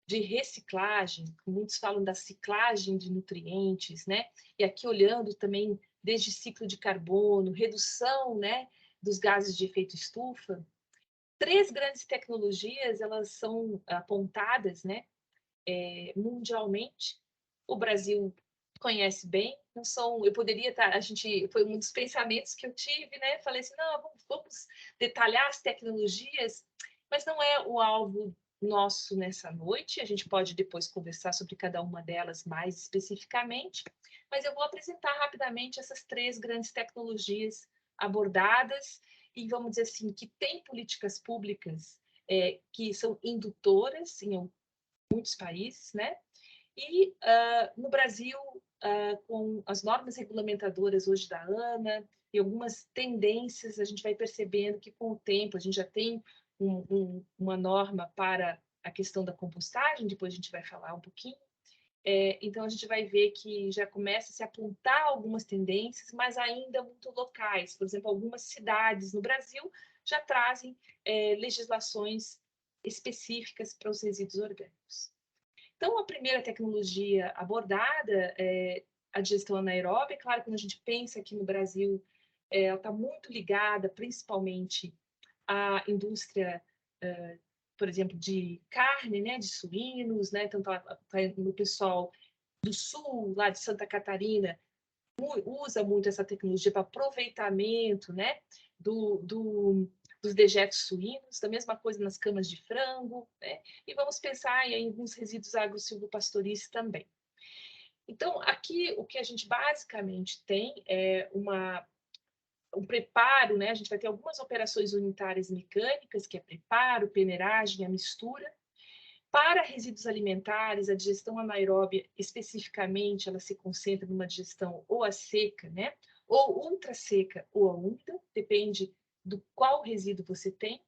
reciclagem, muitos falam da ciclagem de nutrientes, né? E aqui olhando também desde ciclo de carbono, redução, né, dos gases de efeito estufa, 3 grandes tecnologias, elas são apontadas, né, mundialmente. O Brasil conhece bem, não são, eu poderia estar, foi um dos pensamentos que eu tive, né, falei assim, não, vamos detalhar as tecnologias, mas não é o alvo nosso nessa noite, a gente pode depois conversar sobre cada uma delas mais especificamente, mas eu vou apresentar rapidamente essas 3 grandes tecnologias abordadas e, vamos dizer assim, que tem políticas públicas que são indutoras em muitos países, né? E no Brasil, com as normas regulamentadoras hoje da ANA e algumas tendências, a gente vai percebendo que com o tempo a gente já tem uma norma para a questão da compostagem, depois a gente vai falar um pouquinho. Então a gente vai ver que já começa a se apontar algumas tendências, mas ainda muito locais. Por exemplo, algumas cidades no Brasil já trazem legislações específicas para os resíduos orgânicos. Então, a primeira tecnologia abordada é a digestão anaeróbica. Claro, quando a gente pensa aqui no Brasil, ela está muito ligada principalmente à indústria, por exemplo, de carne, né, de suínos, né? Então, tá no pessoal do sul, lá de Santa Catarina, usa muito essa tecnologia para aproveitamento, né, dos dejetos suínos, da mesma coisa nas camas de frango, né? E vamos pensar em alguns resíduos agro-silvopastoris também. Então, aqui o que a gente basicamente tem é um preparo, né? A gente vai ter algumas operações unitárias mecânicas, que é preparo, peneiragem, a mistura. Para resíduos alimentares, a digestão anaeróbia, especificamente, ela se concentra numa digestão ou a seca, né? Ou ultra seca ou a úmida, depende do qual resíduo você tem.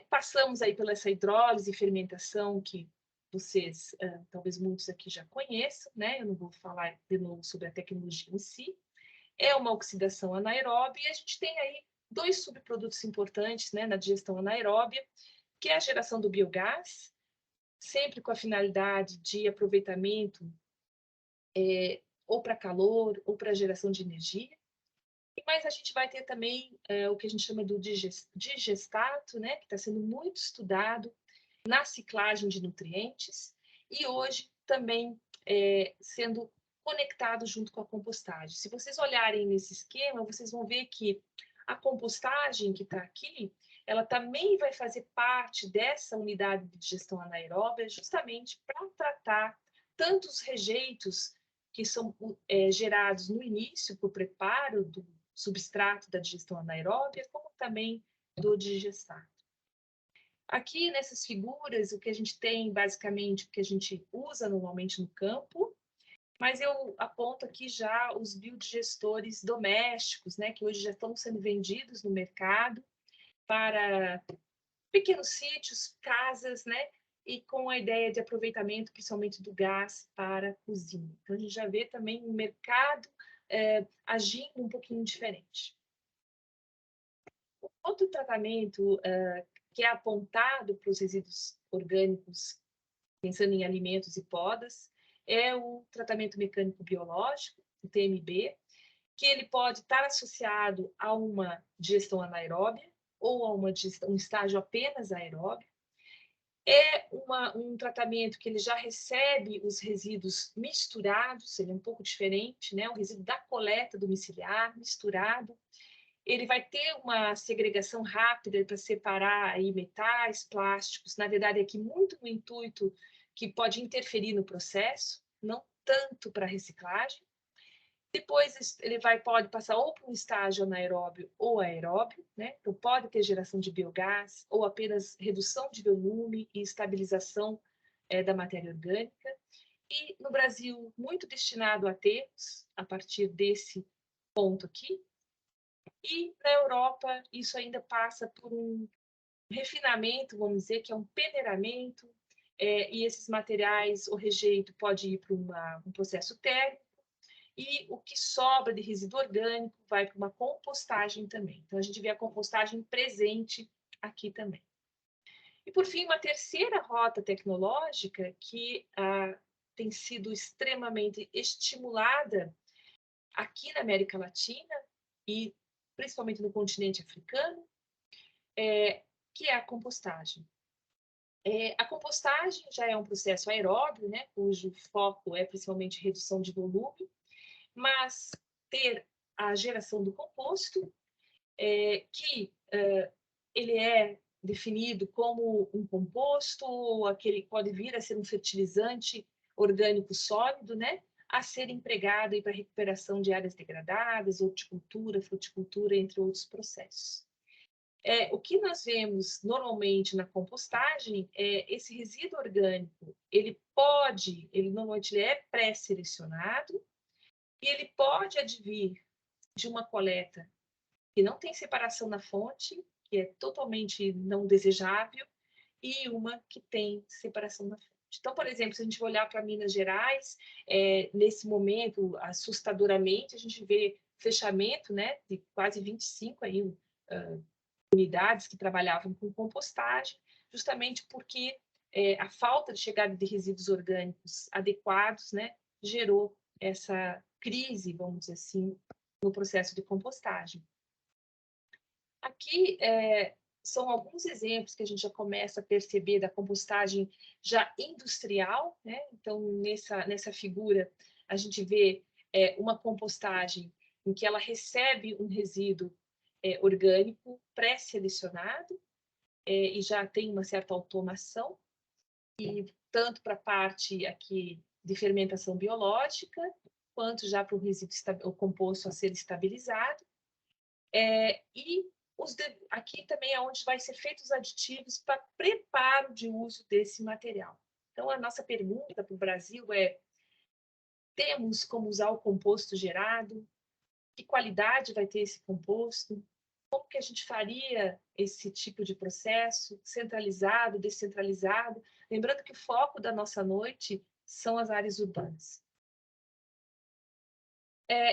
Passamos aí pela essa hidrólise e fermentação que vocês, talvez muitos aqui já conheçam, né? Eu não vou falar de novo sobre a tecnologia em si. É uma oxidação anaeróbia e a gente tem aí dois subprodutos importantes, né, na digestão anaeróbia, que é a geração do biogás, sempre com a finalidade de aproveitamento ou para calor ou para geração de energia. Mas a gente vai ter também o que a gente chama do digestato, né, que está sendo muito estudado na ciclagem de nutrientes e hoje também sendo conectado junto com a compostagem. Se vocês olharem nesse esquema, vocês vão ver que a compostagem que está aqui, ela também vai fazer parte dessa unidade de digestão anaeróbia, justamente para tratar tanto os rejeitos que são gerados no início, para o preparo do substrato da digestão anaeróbia, como também do digestato. Aqui nessas figuras, o que a gente tem basicamente, o que a gente usa normalmente no campo, mas eu aponto aqui já os biodigestores domésticos, né, que hoje já estão sendo vendidos no mercado para pequenos sítios, casas, né, e com a ideia de aproveitamento, principalmente do gás para a cozinha. Então, a gente já vê também um mercado agindo um pouquinho diferente. Outro tratamento que é apontado para os resíduos orgânicos, pensando em alimentos e podas, é o tratamento mecânico biológico, o TMB, que ele pode estar associado a uma digestão anaeróbia ou a um estágio apenas aeróbio. É um tratamento que ele já recebe os resíduos misturados, ele é um pouco diferente, né? O resíduo da coleta domiciliar misturado. Ele vai ter uma segregação rápida para separar aí metais, plásticos, na verdade aqui muito no intuito que pode interferir no processo, não tanto para reciclagem. Depois ele pode passar ou para um estágio anaeróbio ou aeróbio, né? Então pode ter geração de biogás ou apenas redução de volume e estabilização da matéria orgânica. E no Brasil, muito destinado a aterros, a partir desse ponto aqui. E na Europa, isso ainda passa por um refinamento, vamos dizer, que é um peneiramento, e esses materiais, o rejeito pode ir para um processo térmico, e o que sobra de resíduo orgânico vai para uma compostagem também. Então, a gente vê a compostagem presente aqui também. E, por fim, uma terceira rota tecnológica que tem sido extremamente estimulada aqui na América Latina e principalmente no continente africano, que é a compostagem. A compostagem já é um processo aeróbio, né, cujo foco é principalmente redução de volume, mas ter a geração do composto, que ele é definido como um composto, ou aquele pode vir a ser um fertilizante orgânico sólido, né, a ser empregado para recuperação de áreas degradadas, horticultura, fruticultura, entre outros processos. O que nós vemos normalmente na compostagem é esse resíduo orgânico, ele normalmente ele é pré-selecionado, e ele pode advir de uma coleta que não tem separação na fonte, que é totalmente não desejável, e uma que tem separação na fonte. Então, por exemplo, se a gente olhar para Minas Gerais, nesse momento, assustadoramente, a gente vê fechamento, né, de quase 25 aí, unidades que trabalhavam com compostagem, justamente porque a falta de chegada de resíduos orgânicos adequados, né, gerou essa crise, vamos dizer assim, no processo de compostagem. Aqui são alguns exemplos que a gente já começa a perceber da compostagem já industrial, né? Então, nessa figura, a gente vê uma compostagem em que ela recebe um resíduo orgânico pré-selecionado e já tem uma certa automação, e tanto para a parte aqui de fermentação biológica, quanto já para o resíduo o composto a ser estabilizado. E aqui também é onde vai ser feitos os aditivos para preparo de uso desse material. Então, a nossa pergunta para o Brasil é: temos como usar o composto gerado? Que qualidade vai ter esse composto? Como que a gente faria esse tipo de processo, centralizado, descentralizado? Lembrando que o foco da nossa noite são as áreas urbanas.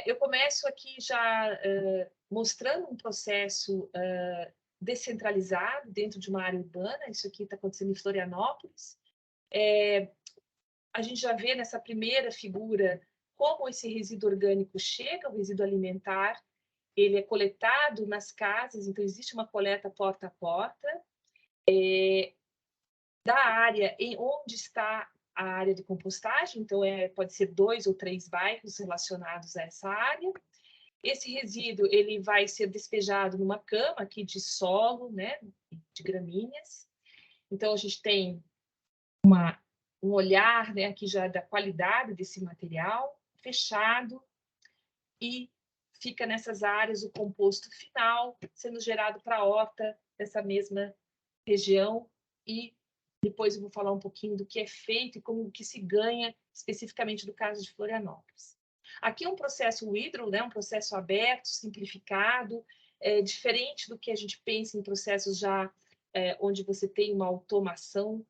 Eu começo aqui já mostrando um processo descentralizado dentro de uma área urbana. Isso aqui está acontecendo em Florianópolis. A gente já vê nessa primeira figura como esse resíduo orgânico chega, o resíduo alimentar, ele é coletado nas casas, então existe uma coleta porta a porta, da área em onde está a área de compostagem, então pode ser 2 ou 3 bairros relacionados a essa área. Esse resíduo ele vai ser despejado numa cama aqui de solo, né, de gramíneas. Então a gente tem um olhar, né, aqui já da qualidade desse material fechado, e fica nessas áreas o composto final sendo gerado para a horta dessa mesma região. E depois eu vou falar um pouquinho do que é feito e como que se ganha especificamente do caso de Florianópolis. Aqui é um processo hidro, né, um processo aberto, simplificado, diferente do que a gente pensa em processos já onde você tem uma automação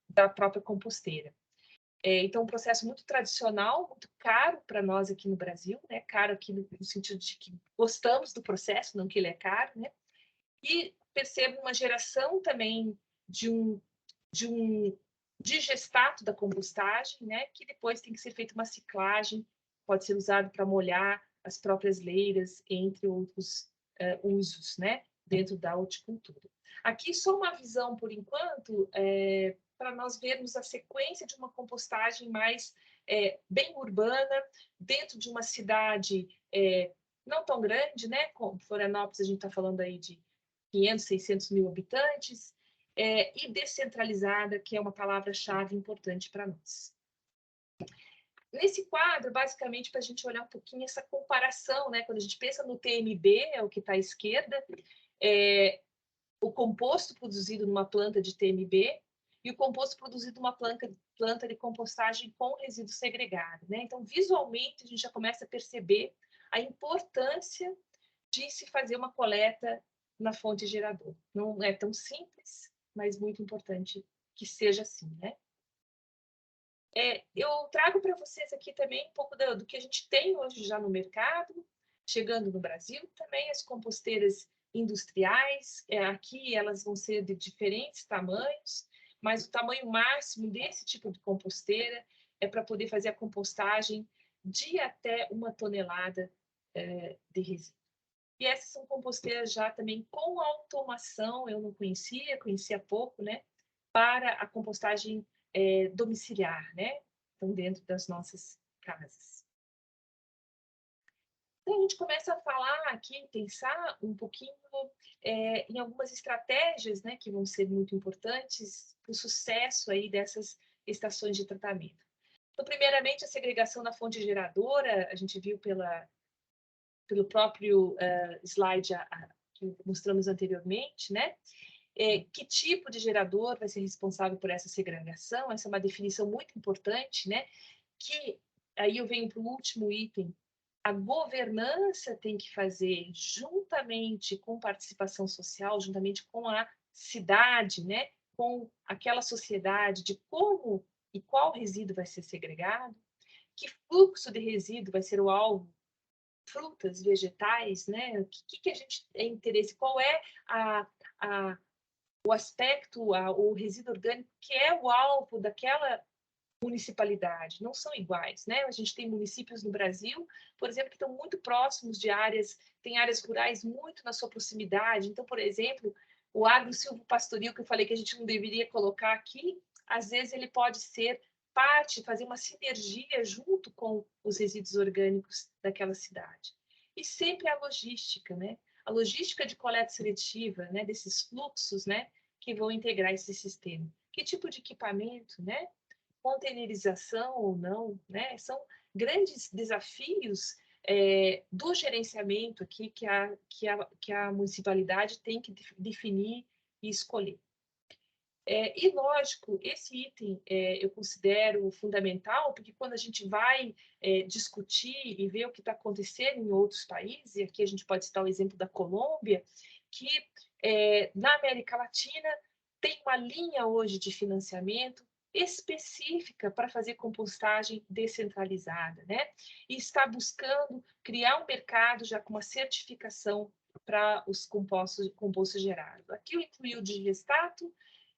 da própria composteira. Então, um processo muito tradicional, muito caro para nós aqui no Brasil, né? Caro aqui no sentido de que gostamos do processo, não que ele é caro, né? E percebo uma geração também de um digestato da compostagem, né? Que depois tem que ser feita uma ciclagem, pode ser usado para molhar as próprias leiras, entre outros usos, né? Dentro da horticultura. Aqui só uma visão, por enquanto, para nós vermos a sequência de uma compostagem mais bem urbana, dentro de uma cidade não tão grande, né? Como Florianópolis, a gente está falando aí de 500, 600 mil habitantes, e descentralizada, que é uma palavra-chave importante para nós. Nesse quadro, basicamente, para a gente olhar um pouquinho essa comparação, né? Quando a gente pensa no TMB, é o que está à esquerda, o composto produzido numa planta de TMB e o composto produzido numa planta de compostagem com resíduo segregado, né? Então, visualmente, a gente já começa a perceber a importância de se fazer uma coleta na fonte geradora. Não é tão simples, mas muito importante que seja assim, né? Eu trago para vocês aqui também um pouco do que a gente tem hoje já no mercado, chegando no Brasil, também as composteiras industriais. Aqui elas vão ser de diferentes tamanhos, mas o tamanho máximo desse tipo de composteira é para poder fazer a compostagem de até 1 tonelada de resíduo. E essas são composteiras já também com automação, eu não conhecia pouco, né? Para a compostagem domiciliar, né? Então, dentro das nossas casas. Então, a gente começa a falar aqui, pensar um pouquinho em algumas estratégias, né? Que vão ser muito importantes para o sucesso aí dessas estações de tratamento. Então, primeiramente, a segregação na fonte geradora, a gente viu pelo próprio slide que mostramos anteriormente, né? Que tipo de gerador vai ser responsável por essa segregação? Essa é uma definição muito importante, né? Que aí eu venho para o último item. A governança tem que fazer juntamente com participação social, juntamente com a cidade, né? Com aquela sociedade de como e qual resíduo vai ser segregado, que fluxo de resíduo vai ser o alvo, frutas, vegetais, né? O que a gente tem interesse? Qual é o aspecto, o resíduo orgânico que é o alvo daquela municipalidade? Não são iguais, né? A gente tem municípios no Brasil, por exemplo, que estão muito próximos de áreas, tem áreas rurais muito na sua proximidade. Então, por exemplo, o agro-silvopastoril, que eu falei que a gente não deveria colocar aqui, às vezes ele pode ser parte, fazer uma sinergia junto com os resíduos orgânicos daquela cidade. E sempre a logística, né? A logística de coleta seletiva, né? Desses fluxos, né? Que vão integrar esse sistema. Que tipo de equipamento, né? Containerização ou não, né? São grandes desafios do gerenciamento aqui que a municipalidade tem que definir e escolher. E, lógico, esse item eu considero fundamental, porque quando a gente vai discutir e ver o que está acontecendo em outros países, e aqui a gente pode citar o exemplo da Colômbia, que na América Latina tem uma linha hoje de financiamento específica para fazer compostagem descentralizada, né? E está buscando criar um mercado já com uma certificação para os compostos gerados. Aqui eu incluí o digestato,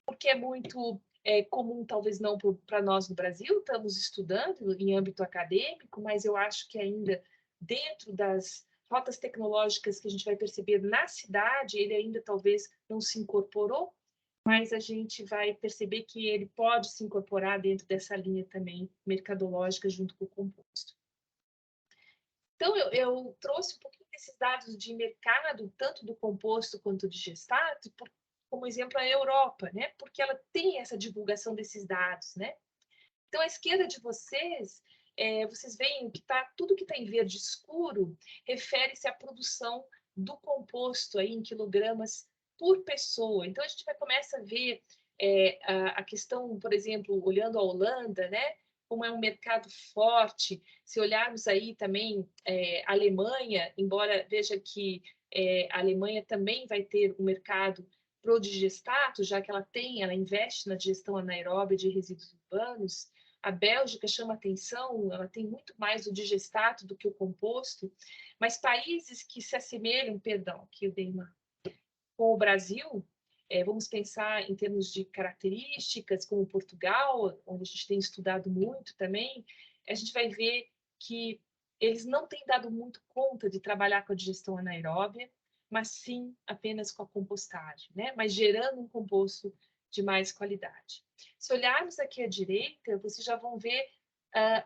porque é muito comum, talvez não para nós no Brasil, estamos estudando em âmbito acadêmico, mas eu acho que ainda dentro das rotas tecnológicas que a gente vai perceber na cidade, ele ainda talvez não se incorporou, mas a gente vai perceber que ele pode se incorporar dentro dessa linha também mercadológica junto com o composto. Então, eu trouxe um pouquinho desses dados de mercado, tanto do composto quanto do digestato, como exemplo a Europa, né? Porque ela tem essa divulgação desses dados, né? Então, à esquerda de vocês, vocês veem que tudo que está em verde escuro refere-se à produção do composto aí em quilogramas por pessoa. Então, a gente vai começar a ver a questão, por exemplo, olhando a Holanda, né? Como é um mercado forte. Se olharmos aí também a Alemanha, embora veja que a Alemanha também vai ter um mercado pro digestato, já que ela investe na digestão anaeróbia de resíduos urbanos. A Bélgica chama atenção, ela tem muito mais o digestato do que o composto, mas países que se assemelham, perdão, que eu dei com o Brasil, vamos pensar em termos de características, como Portugal, onde a gente tem estudado muito também, a gente vai ver que eles não têm dado muito conta de trabalhar com a digestão anaeróbia, mas sim apenas com a compostagem, né? Mas gerando um composto de mais qualidade. Se olharmos aqui à direita, vocês já vão ver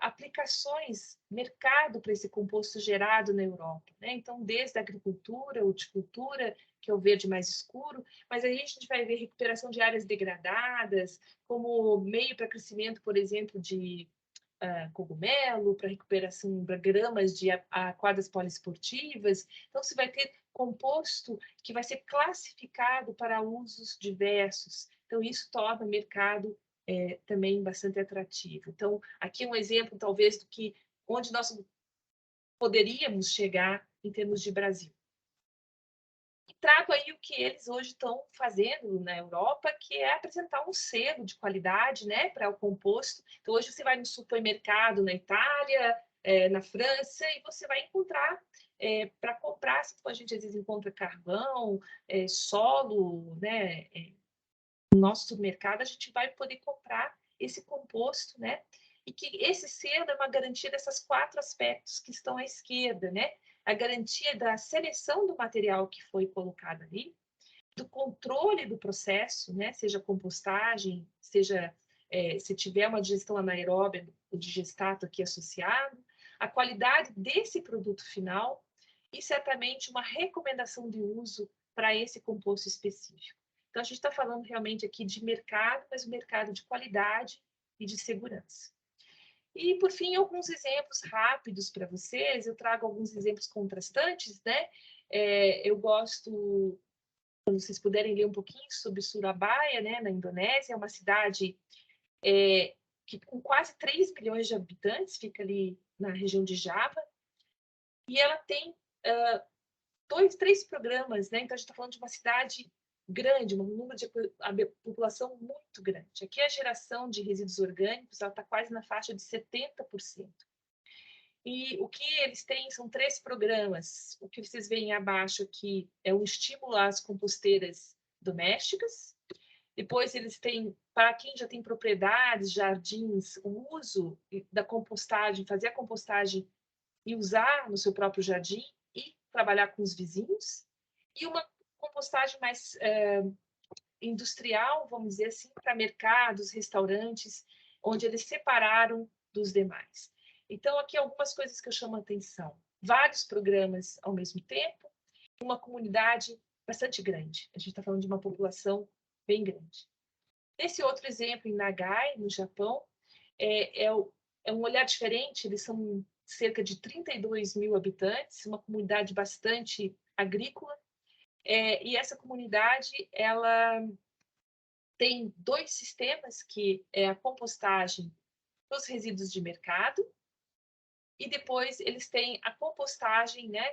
aplicações, mercado para esse composto gerado na Europa, né? Então, desde a agricultura, horticultura, que é o verde mais escuro, mas aí a gente vai ver recuperação de áreas degradadas, como meio para crescimento, por exemplo, de cogumelo, para recuperação para gramas de quadras poliesportivas. Então, você vai ter composto que vai ser classificado para usos diversos. Então, isso torna o mercado também bastante atrativo. Então, aqui é um exemplo, talvez, do que onde nós poderíamos chegar em termos de Brasil. E trago aí o que eles hoje estão fazendo na Europa, que é apresentar um selo de qualidade, né, para o composto. Então, hoje você vai no supermercado na Itália, na França, e você vai encontrar, para comprar, a gente às vezes encontra carvão, solo, né, no nosso supermercado, a gente vai poder comprar esse composto, né? E que esse selo é uma garantia desses 4 aspectos que estão à esquerda, né? A garantia da seleção do material que foi colocado ali, do controle do processo, né? Seja compostagem, seja se tiver uma digestão anaeróbia, o digestato aqui associado, a qualidade desse produto final e certamente uma recomendação de uso para esse composto específico. Então, a gente está falando realmente aqui de mercado, mas um mercado de qualidade e de segurança. E, por fim, alguns exemplos rápidos para vocês. Eu trago alguns exemplos contrastantes, né? Eu gosto, quando vocês puderem ler um pouquinho sobre Surabaya, né, na Indonésia, é uma cidade que com quase 3 milhões de habitantes, fica ali na região de Java, e ela tem 3 programas, né? Então, a gente está falando de uma cidade grande, um número de população muito grande. Aqui a geração de resíduos orgânicos está quase na faixa de 70%. E o que eles têm são 3 programas. O que vocês veem abaixo aqui é um estímulo às composteiras domésticas. Depois eles têm, para quem já tem propriedades, jardins, o uso da compostagem, fazer a compostagem e usar no seu próprio jardim e trabalhar com os vizinhos. E uma compostagem mais industrial, vamos dizer assim, para mercados, restaurantes, onde eles separaram dos demais. Então, aqui algumas coisas que eu chamo a atenção. Vários programas ao mesmo tempo, uma comunidade bastante grande. A gente está falando de uma população bem grande. Esse outro exemplo, em Nagai, no Japão, é um olhar diferente. Eles são cerca de 32 mil habitantes, uma comunidade bastante agrícola, e essa comunidade ela tem 2 sistemas, que é a compostagem dos resíduos de mercado, e depois eles têm a compostagem, né,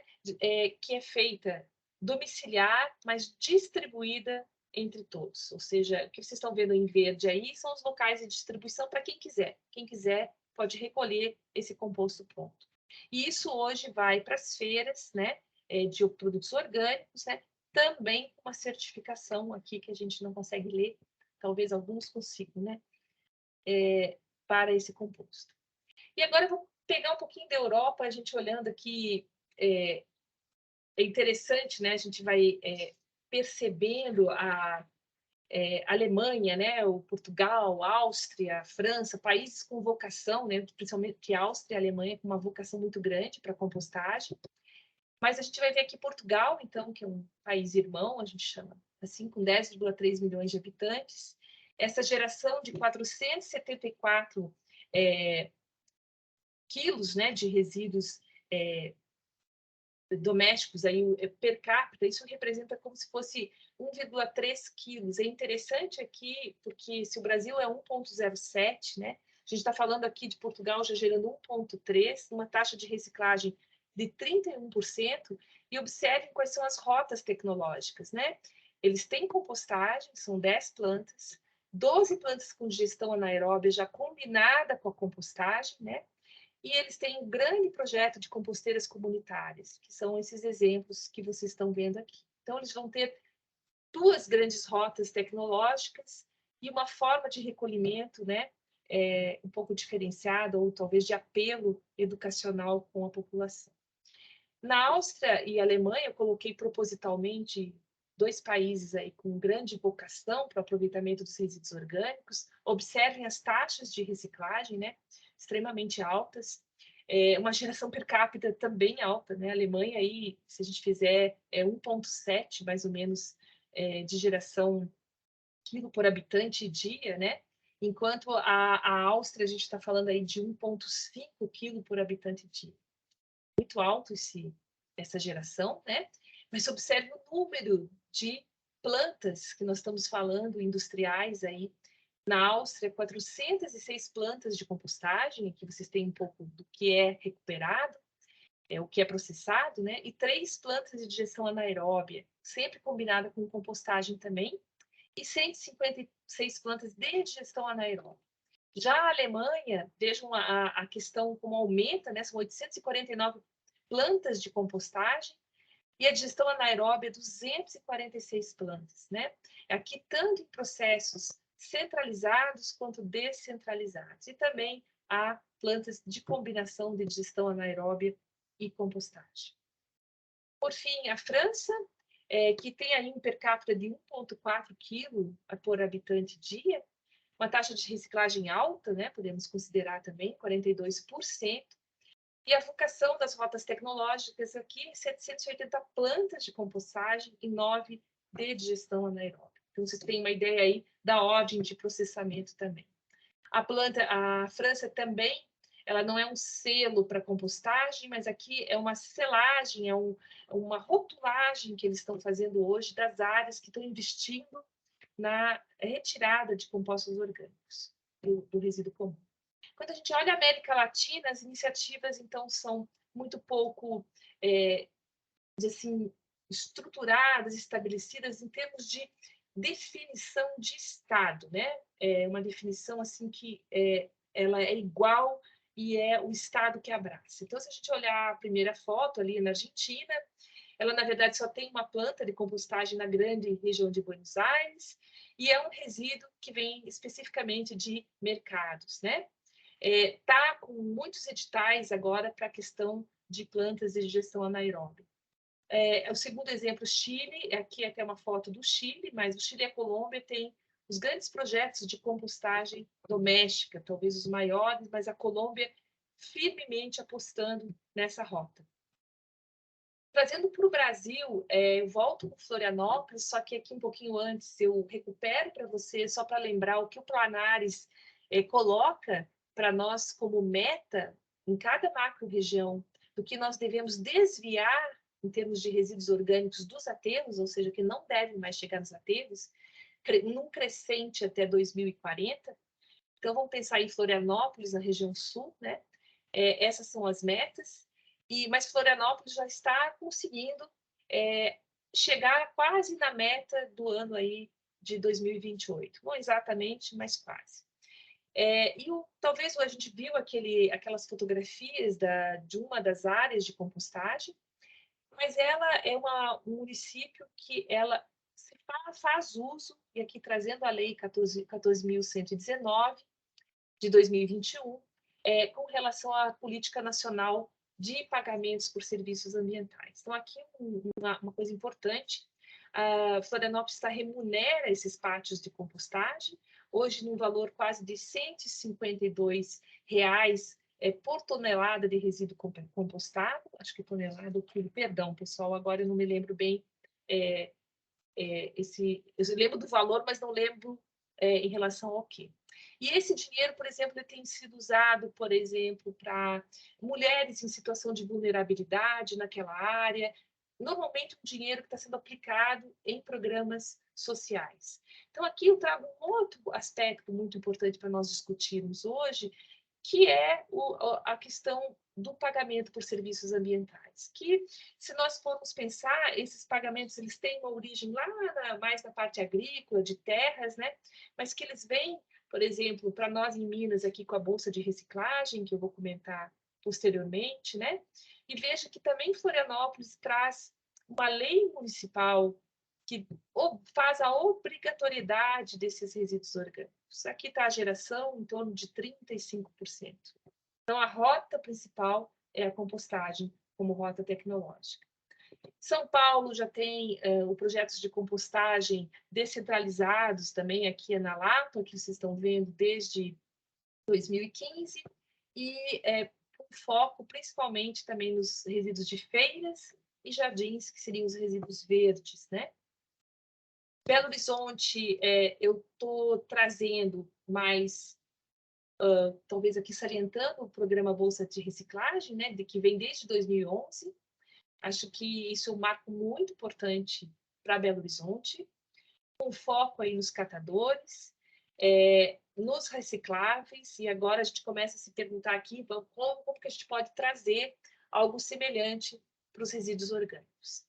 que é feita domiciliar, mas distribuída entre todos. Ou seja, o que vocês estão vendo em verde aí são os locais de distribuição para quem quiser. Quem quiser pode recolher esse composto pronto. E isso hoje vai para as feiras, né, de produtos orgânicos, né, também com uma certificação aqui que a gente não consegue ler, talvez alguns consigam, né, para esse composto. E agora eu vou pegar um pouquinho da Europa, a gente olhando aqui, é interessante, né, a gente vai percebendo a Alemanha, né, o Portugal, Áustria, França, países com vocação, né, principalmente que a Áustria e a Alemanha com uma vocação muito grande para compostagem. Mas a gente vai ver aqui Portugal, então, que é um país irmão, a gente chama assim, com 10,3 milhões de habitantes. Essa geração de 474 quilos, né, de resíduos domésticos aí, per capita, isso representa como se fosse 1,3 quilos. É interessante aqui, porque se o Brasil é 1,07, né, a gente está falando aqui de Portugal já gerando 1,3, uma taxa de reciclagem de 31%, e observem quais são as rotas tecnológicas, né? Eles têm compostagem, são 10 plantas, 12 plantas com digestão anaeróbia já combinada com a compostagem, né? E eles têm um grande projeto de composteiras comunitárias, que são esses exemplos que vocês estão vendo aqui. Então, eles vão ter 2 grandes rotas tecnológicas e uma forma de recolhimento, né, um pouco diferenciada, ou talvez de apelo educacional com a população. Na Áustria e Alemanha, eu coloquei propositalmente 2 países aí com grande vocação para o aproveitamento dos resíduos orgânicos. Observem as taxas de reciclagem, né, extremamente altas. Uma geração per capita também alta, né? A Alemanha aí, se a gente fizer 1,7 mais ou menos de geração quilo por habitante dia, né? Enquanto a Áustria a gente está falando aí de 1,5 quilo por habitante dia. Muito alto essa geração, né? Mas observe o número de plantas que nós estamos falando, industriais aí. Na Áustria, 406 plantas de compostagem, aqui vocês têm um pouco do que é recuperado, o que é processado, né? E 3 plantas de digestão anaeróbia, sempre combinada com compostagem também, e 156 plantas de digestão anaeróbia. Já a Alemanha, vejam a questão como aumenta, né? São 849 plantas de compostagem, e a digestão anaeróbia, 246 plantas, né? Aqui, tanto em processos centralizados quanto descentralizados. E também há plantas de combinação de digestão anaeróbia e compostagem. Por fim, a França, que tem aí um per capita de 1,4 kg por habitante dia, uma taxa de reciclagem alta, né? Podemos considerar também 42%. E a vocação das rotas tecnológicas aqui, 780 plantas de compostagem e 9 de digestão anaeróbica. Então, vocês têm uma ideia aí da ordem de processamento também. A França também, ela não é um selo para compostagem, mas aqui é uma selagem, uma rotulagem que eles estão fazendo hoje das áreas que estão investindo na retirada de compostos orgânicos do resíduo comum. Quando a gente olha a América Latina, as iniciativas, então, são muito pouco, assim, estruturadas, estabelecidas em termos de definição de Estado, né? Uma definição, assim, que ela é igual e é o Estado que abraça. Então, se a gente olhar a primeira foto ali na Argentina, ela, na verdade, só tem uma planta de compostagem na grande região de Buenos Aires e é um resíduo que vem especificamente de mercados, né? Está com muitos editais agora para a questão de plantas de digestão anaeróbica. O segundo exemplo, Chile, aqui até uma foto do Chile, mas o Chile e a Colômbia têm os grandes projetos de compostagem doméstica, talvez os maiores, mas a Colômbia firmemente apostando nessa rota. Trazendo para o Brasil, eu volto com Florianópolis, só que aqui um pouquinho antes eu recupero para você, só para lembrar o que o Planares coloca para nós como meta em cada macro-região do que nós devemos desviar em termos de resíduos orgânicos dos aterros, ou seja, que não devem mais chegar nos aterros, num crescente até 2040. Então, vamos pensar em Florianópolis, na região sul, né? Essas são as metas. Mas Florianópolis já está conseguindo chegar quase na meta do ano aí de 2028. Não exatamente, mas quase. Talvez a gente viu aquelas fotografias de uma das áreas de compostagem, mas ela é um município que ela faz uso, e aqui trazendo a Lei 14.119 de 2021, com relação à Política Nacional de Pagamentos por Serviços Ambientais. Então, aqui uma coisa importante, a Florianópolis remunera esses pátios de compostagem, hoje num valor quase de R$ 152 por tonelada de resíduo compostado, acho que tonelada ou quilo, perdão, pessoal, agora eu não me lembro bem, eu lembro do valor, mas não lembro em relação ao quê. E esse dinheiro, por exemplo, ele tem sido usado, por exemplo, para mulheres em situação de vulnerabilidade naquela área, normalmente um dinheiro que está sendo aplicado em programas sociais. Então, aqui eu trago um outro aspecto muito importante para nós discutirmos hoje, que é a questão do pagamento por serviços ambientais, que, se nós formos pensar, esses pagamentos eles têm uma origem lá mais na parte agrícola, de terras, né? Mas que eles vêm, por exemplo, para nós em Minas, aqui com a Bolsa de Reciclagem, que eu vou comentar posteriormente, né? E veja que também Florianópolis traz uma lei municipal que faz a obrigatoriedade desses resíduos orgânicos. Aqui está a geração em torno de 35%. Então, a rota principal é a compostagem como rota tecnológica. São Paulo já tem projetos de compostagem descentralizados também, aqui na Lapa, que vocês estão vendo desde 2015, e com foco principalmente também nos resíduos de feiras e jardins, que seriam os resíduos verdes, né? Belo Horizonte, eu estou trazendo mais, talvez aqui salientando o programa Bolsa de Reciclagem, né, que vem desde 2011. Acho que isso é um marco muito importante para Belo Horizonte, com foco aí nos catadores, nos recicláveis, e agora a gente começa a se perguntar aqui como que a gente pode trazer algo semelhante para os resíduos orgânicos.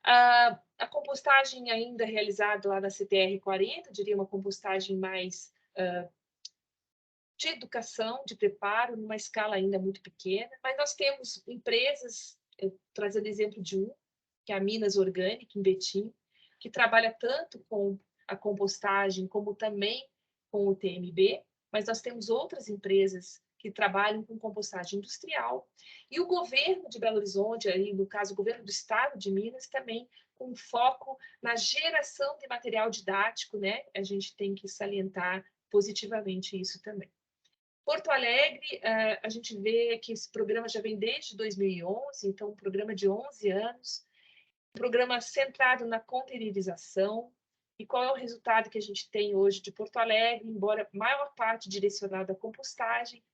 A compostagem ainda realizada lá na CTR 40, diria uma compostagem mais de educação, de preparo, numa escala ainda muito pequena, mas nós temos empresas, trazendo exemplo de que é a Minas Orgânica, em Betim, que trabalha tanto com a compostagem como também com o TMB, mas nós temos outras empresas que trabalham com compostagem industrial, e o governo de Belo Horizonte, aí, no caso, o governo do estado de Minas, também com foco na geração de material didático, né? A gente tem que salientar positivamente isso também. Porto Alegre, a gente vê que esse programa já vem desde 2011, então um programa de 11 anos, um programa centrado na containerização. E qual é o resultado que a gente tem hoje de Porto Alegre, embora a maior parte direcionada à compostagem,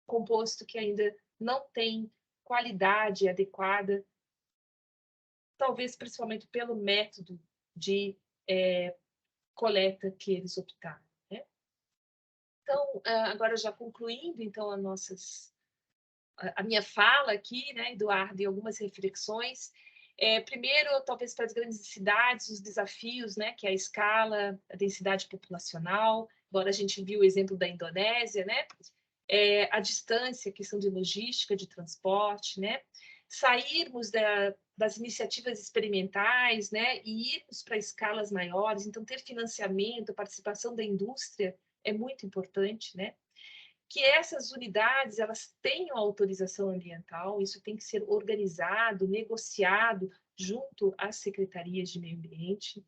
composto que ainda não tem qualidade adequada, talvez principalmente pelo método de coleta que eles optaram, né? Então, agora já concluindo, então, a minha fala aqui, né, Eduardo, e algumas reflexões. Primeiro, talvez para as grandes cidades, os desafios, né, que é a escala, a densidade populacional, agora a gente viu o exemplo da Indonésia, né? A distância, questão de logística, de transporte, né? Sairmos das iniciativas experimentais, né, e irmos para escalas maiores, então ter financiamento, participação da indústria é muito importante, né? Que essas unidades elas tenham autorização ambiental, isso tem que ser organizado, negociado junto às secretarias de meio ambiente.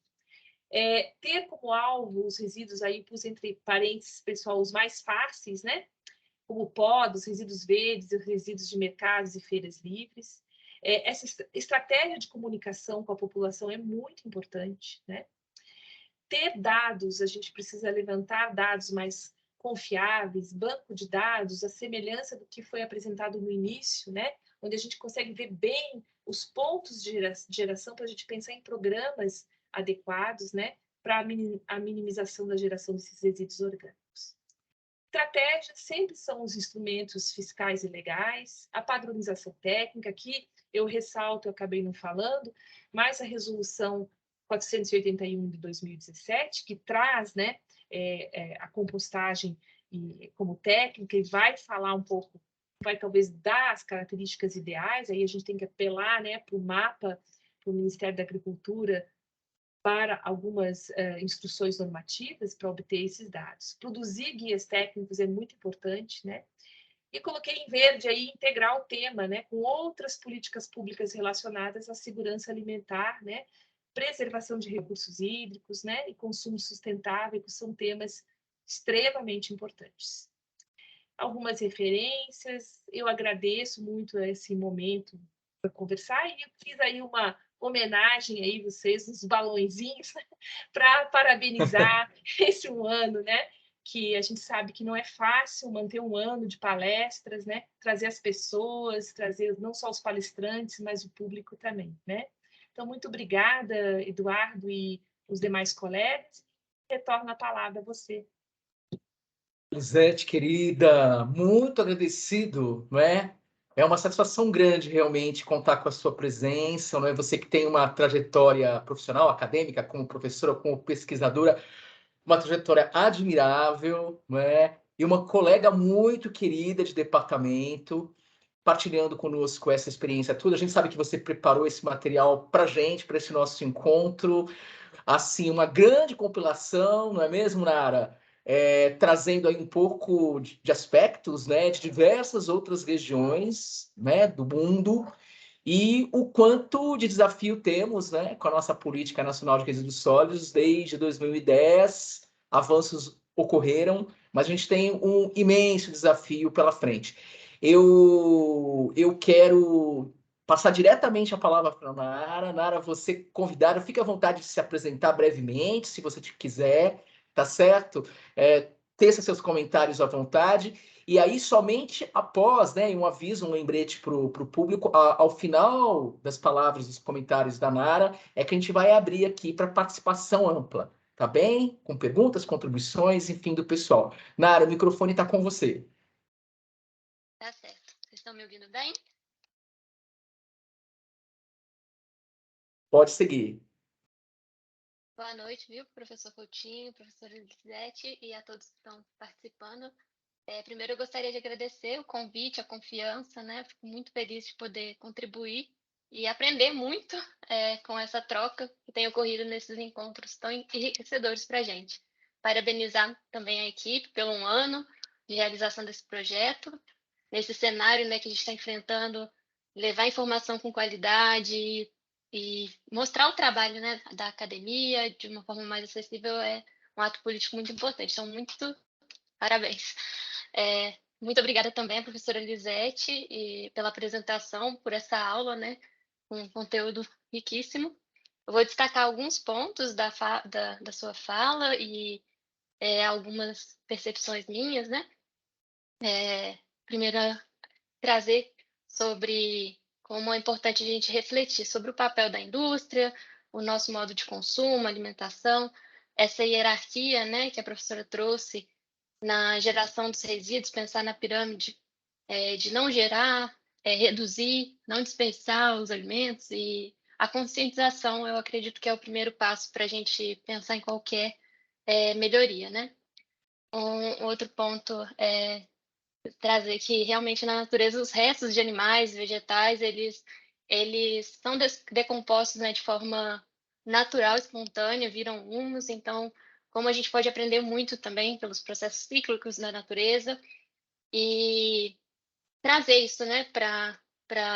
Ter como alvo os resíduos, aí pus entre parênteses, pessoal, os mais fáceis, né? Como o pó, dos resíduos verdes, os resíduos de mercados e feiras livres. Essa estratégia de comunicação com a população é muito importante, né? Ter dados, a gente precisa levantar dados mais confiáveis, banco de dados, a semelhança do que foi apresentado no início, né? Onde a gente consegue ver bem os pontos de geração para a gente pensar em programas adequados, né? Para a minimização da geração desses resíduos orgânicos. Estratégias sempre são os instrumentos fiscais e legais, a padronização técnica, que eu ressalto, eu acabei não falando, mas a resolução 481 de 2017, que traz, né, a compostagem como técnica, e vai falar um pouco, vai talvez dar as características ideais. Aí a gente tem que apelar, né, para o mapa, para o Ministério da Agricultura, para algumas instruções normativas para obter esses dados. Produzir guias técnicos é muito importante, né? E coloquei em verde aí integrar o tema, né, com outras políticas públicas relacionadas à segurança alimentar, né, preservação de recursos hídricos, né, e consumo sustentável, que são temas extremamente importantes. Algumas referências, eu agradeço muito esse momento para conversar, e eu fiz aí uma homenagem aí vocês, os balõezinhos, para parabenizar esse um ano, né? Que a gente sabe que não é fácil manter um ano de palestras, né? Trazer as pessoas, trazer não só os palestrantes, mas o público também, né? Então, muito obrigada, Eduardo e os demais colegas. Retorno a palavra a você. Lisete, querida, muito agradecido, não é? É uma satisfação grande realmente contar com a sua presença, não é? Você que tem uma trajetória profissional, acadêmica, como professora, como pesquisadora, uma trajetória admirável, não é? E uma colega muito querida de departamento, partilhando conosco essa experiência toda. A gente sabe que você preparou esse material para gente, para esse nosso encontro, assim, uma grande compilação, não é mesmo, Nara? Trazendo aí um pouco de aspectos, né, de diversas outras regiões, né, do mundo, e o quanto de desafio temos, né, com a nossa política nacional de resíduos sólidos desde 2010. Avanços ocorreram, mas a gente tem um imenso desafio pela frente. Eu quero passar diretamente a palavra para a Nara. Nara, você convidada, fique à vontade de se apresentar brevemente, se você quiser, tá certo? Teça seus comentários à vontade. E aí, somente após, né, um aviso, um lembrete para o público, ao final das palavras, dos comentários da Nara, é que a gente vai abrir aqui para participação ampla, tá bem? Com perguntas, contribuições, enfim, do pessoal. Nara, o microfone está com você. Tá certo. Vocês estão me ouvindo bem? Pode seguir. Boa noite, viu, professor Coutinho, professora Lisete e a todos que estão participando. Primeiro, eu gostaria de agradecer o convite, a confiança, né? Fico muito feliz de poder contribuir e aprender muito com essa troca que tem ocorrido nesses encontros tão enriquecedores para a gente. Parabenizar também a equipe pelo um ano de realização desse projeto, nesse cenário, né, que a gente está enfrentando, levar informação com qualidade e mostrar o trabalho, né, da academia de uma forma mais acessível é um ato político muito importante. Então, muito parabéns. Muito obrigada também à professora Lisete pela apresentação, por essa aula, né, com um conteúdo riquíssimo. Eu vou destacar alguns pontos da sua fala e algumas percepções minhas, né? Primeiro, trazer sobre como é importante a gente refletir sobre o papel da indústria, o nosso modo de consumo, alimentação, essa hierarquia, né, que a professora trouxe na geração dos resíduos, pensar na pirâmide de não gerar, reduzir, não desperdiçar os alimentos, e a conscientização, eu acredito que é o primeiro passo para a gente pensar em qualquer melhoria, né? Um outro ponto é trazer que realmente na natureza os restos de animais, vegetais, eles são decompostos, né, de forma natural, espontânea, viram humus. Então, como a gente pode aprender muito também pelos processos cíclicos da natureza e trazer isso, né, para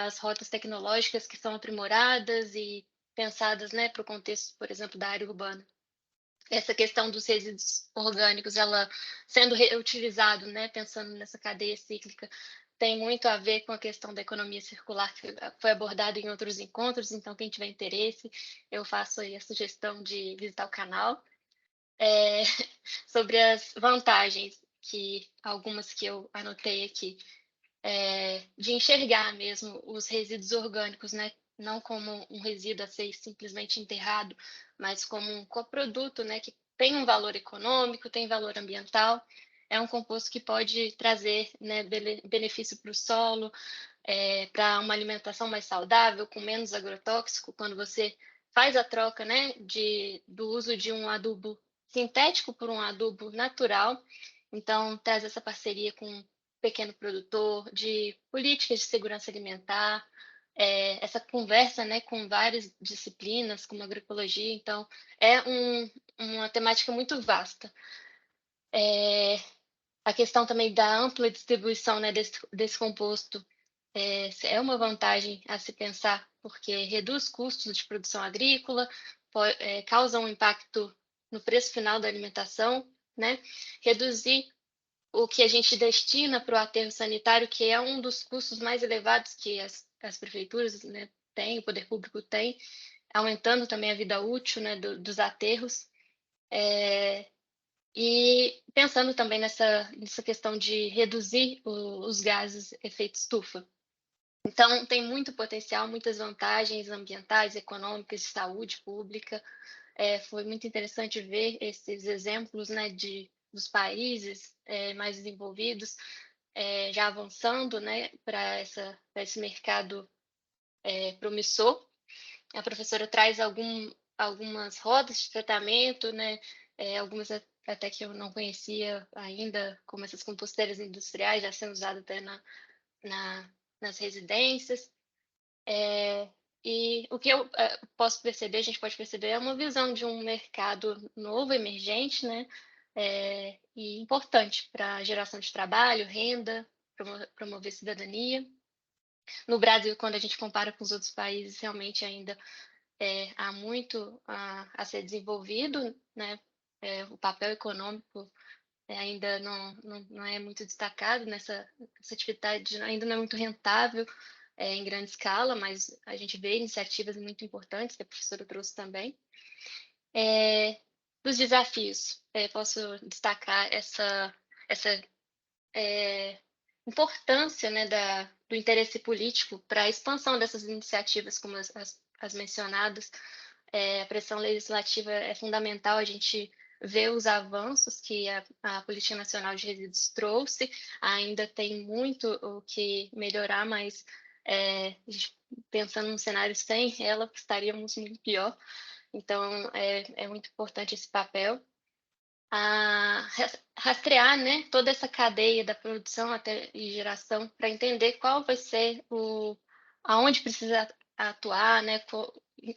as rotas tecnológicas que são aprimoradas e pensadas, né, para o contexto, por exemplo, da área urbana. Essa questão dos resíduos orgânicos, ela sendo reutilizado, né, pensando nessa cadeia cíclica, tem muito a ver com a questão da economia circular, que foi abordada em outros encontros. Então, quem tiver interesse, eu faço aí a sugestão de visitar o canal. Sobre as vantagens, que algumas que eu anotei aqui, de enxergar mesmo os resíduos orgânicos, né, não como um resíduo a ser simplesmente enterrado, mas como um coproduto, né, que tem um valor econômico, tem valor ambiental, é um composto que pode trazer, né, benefício para o solo, para uma alimentação mais saudável, com menos agrotóxico. Quando você faz a troca, né, do uso de um adubo sintético por um adubo natural. Então, traz essa parceria com um pequeno produtor, de políticas de segurança alimentar, essa conversa, né, com várias disciplinas, como agroecologia. Então, é uma temática muito vasta. A questão também da ampla distribuição, né, desse composto é uma vantagem a se pensar, porque reduz custos de produção agrícola, causa um impacto no preço final da alimentação, né? Reduzir o que a gente destina para o aterro sanitário, que é um dos custos mais elevados que as prefeituras, né, têm, o poder público tem, aumentando também a vida útil, né, dos aterros. E pensando também nessa questão de reduzir os gases efeito estufa. Então, tem muito potencial, muitas vantagens ambientais, econômicas, de saúde pública. Foi muito interessante ver esses exemplos, né, dos países mais desenvolvidos já avançando, né, para esse mercado promissor. A professora traz algumas rodas de tratamento, né, algumas até que eu não conhecia ainda, como essas composteiras industriais, já sendo usadas até nas residências. E o que eu posso perceber, a gente pode perceber, é uma visão de um mercado novo, emergente, né? E importante para a geração de trabalho, renda, promover cidadania. No Brasil, quando a gente compara com os outros países, realmente ainda há muito a ser desenvolvido, né? O papel econômico ainda não é muito destacado essa atividade, ainda não é muito rentável em grande escala, mas a gente vê iniciativas muito importantes que a professora trouxe também. Dos desafios, posso destacar essa importância, né, do interesse político para a expansão dessas iniciativas, como as mencionadas. A pressão legislativa é fundamental, a gente vê os avanços que a Política Nacional de Resíduos trouxe, ainda tem muito o que melhorar, mas pensando num cenário sem ela, estaríamos muito pior. Então, é muito importante esse papel. Rastrear, né, toda essa cadeia da produção até e geração para entender qual vai ser aonde precisa atuar, né,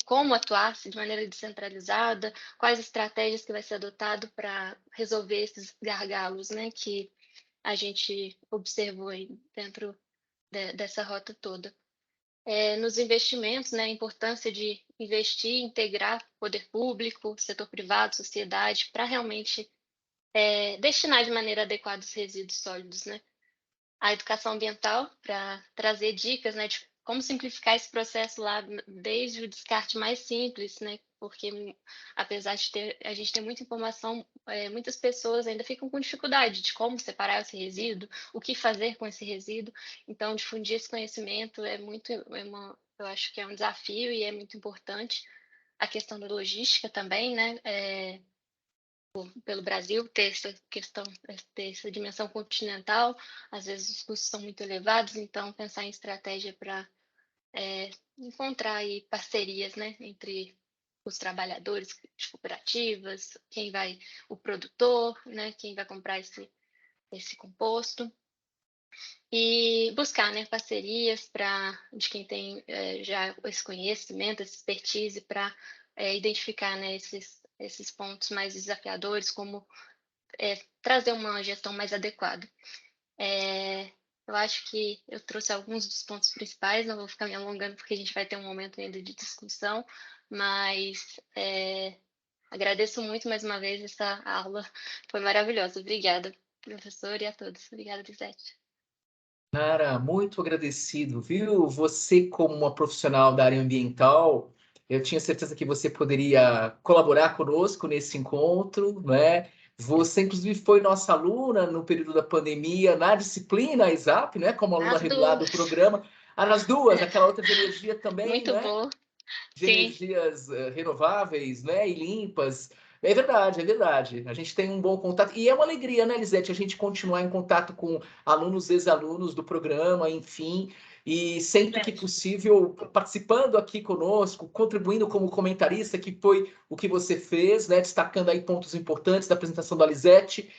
como atuar de maneira descentralizada, quais estratégias que vai ser adotado para resolver esses gargalos, né, que a gente observou aí dentro dessa rota toda. Nos investimentos, né, a importância de investir, integrar poder público, setor privado, sociedade, para realmente destinar de maneira adequada os resíduos sólidos, né? A educação ambiental, para trazer dicas, né, de como simplificar esse processo lá, desde o descarte mais simples, né? Porque, apesar de a gente ter muita informação, muitas pessoas ainda ficam com dificuldade de como separar esse resíduo, o que fazer com esse resíduo. Então, difundir esse conhecimento eu acho que é um desafio e é muito importante. A questão da logística também, né? Pelo Brasil, ter essa questão, ter essa dimensão continental, às vezes os custos são muito elevados, então pensar em estratégia para encontrar aí parcerias, né, entre os trabalhadores de cooperativas, o produtor, né, quem vai comprar esse composto, e buscar, né, parcerias de quem tem já esse conhecimento, essa expertise para identificar, né, esses pontos mais desafiadores, como trazer uma gestão mais adequada. Eu acho que eu trouxe alguns dos pontos principais, não vou ficar me alongando porque a gente vai ter um momento ainda de discussão, mas agradeço muito mais uma vez essa aula, foi maravilhosa. Obrigada, professor, e a todos. Obrigada, Lisete. Cara, muito agradecido, viu? Você, como uma profissional da área ambiental, eu tinha certeza que você poderia colaborar conosco nesse encontro, né? Você, inclusive, foi nossa aluna no período da pandemia, na disciplina ISAP, né? Como aluna As regular do duas. programa. Nas duas, aquela outra de energia também, Muito né? boa. De Sim. energias renováveis, né? E limpas. É verdade, é verdade. A gente tem um bom contato. E é uma alegria, né, Lisete, a gente continuar em contato com alunos, ex-alunos do programa, enfim. e sempre que possível participando aqui conosco, contribuindo como comentarista, que foi o que você fez, né? Destacando aí pontos importantes da apresentação da Lisete.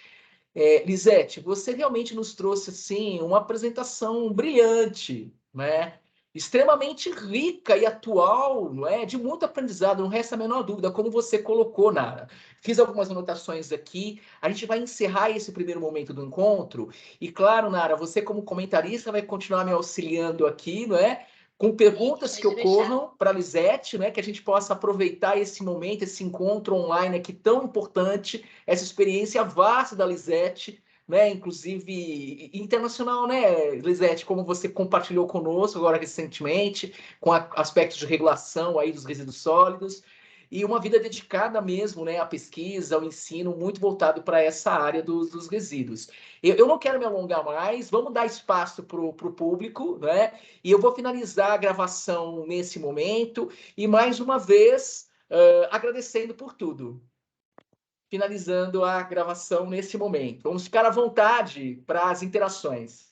Lisete, você realmente nos trouxe assim uma apresentação brilhante, né? Extremamente rica e atual, não é? De muito aprendizado, não resta a menor dúvida, como você colocou, Nara. Fiz algumas anotações aqui. A gente vai encerrar esse primeiro momento do encontro. E claro, Nara, você como comentarista vai continuar me auxiliando aqui, não é? Com perguntas que ocorram para a Lisete, né? Que a gente possa aproveitar esse momento, esse encontro online aqui tão importante, essa experiência vasta da Lisete, né, inclusive internacional, né, Lisete, como você compartilhou conosco agora recentemente, com aspectos de regulação aí dos resíduos sólidos, e uma vida dedicada mesmo, né, à pesquisa, ao ensino, muito voltado para essa área dos resíduos. Eu não quero me alongar mais, vamos dar espaço para o público, né, e eu vou finalizar a gravação nesse momento, e mais uma vez, agradecendo por tudo. Finalizando a gravação nesse momento. Vamos ficar à vontade para as interações.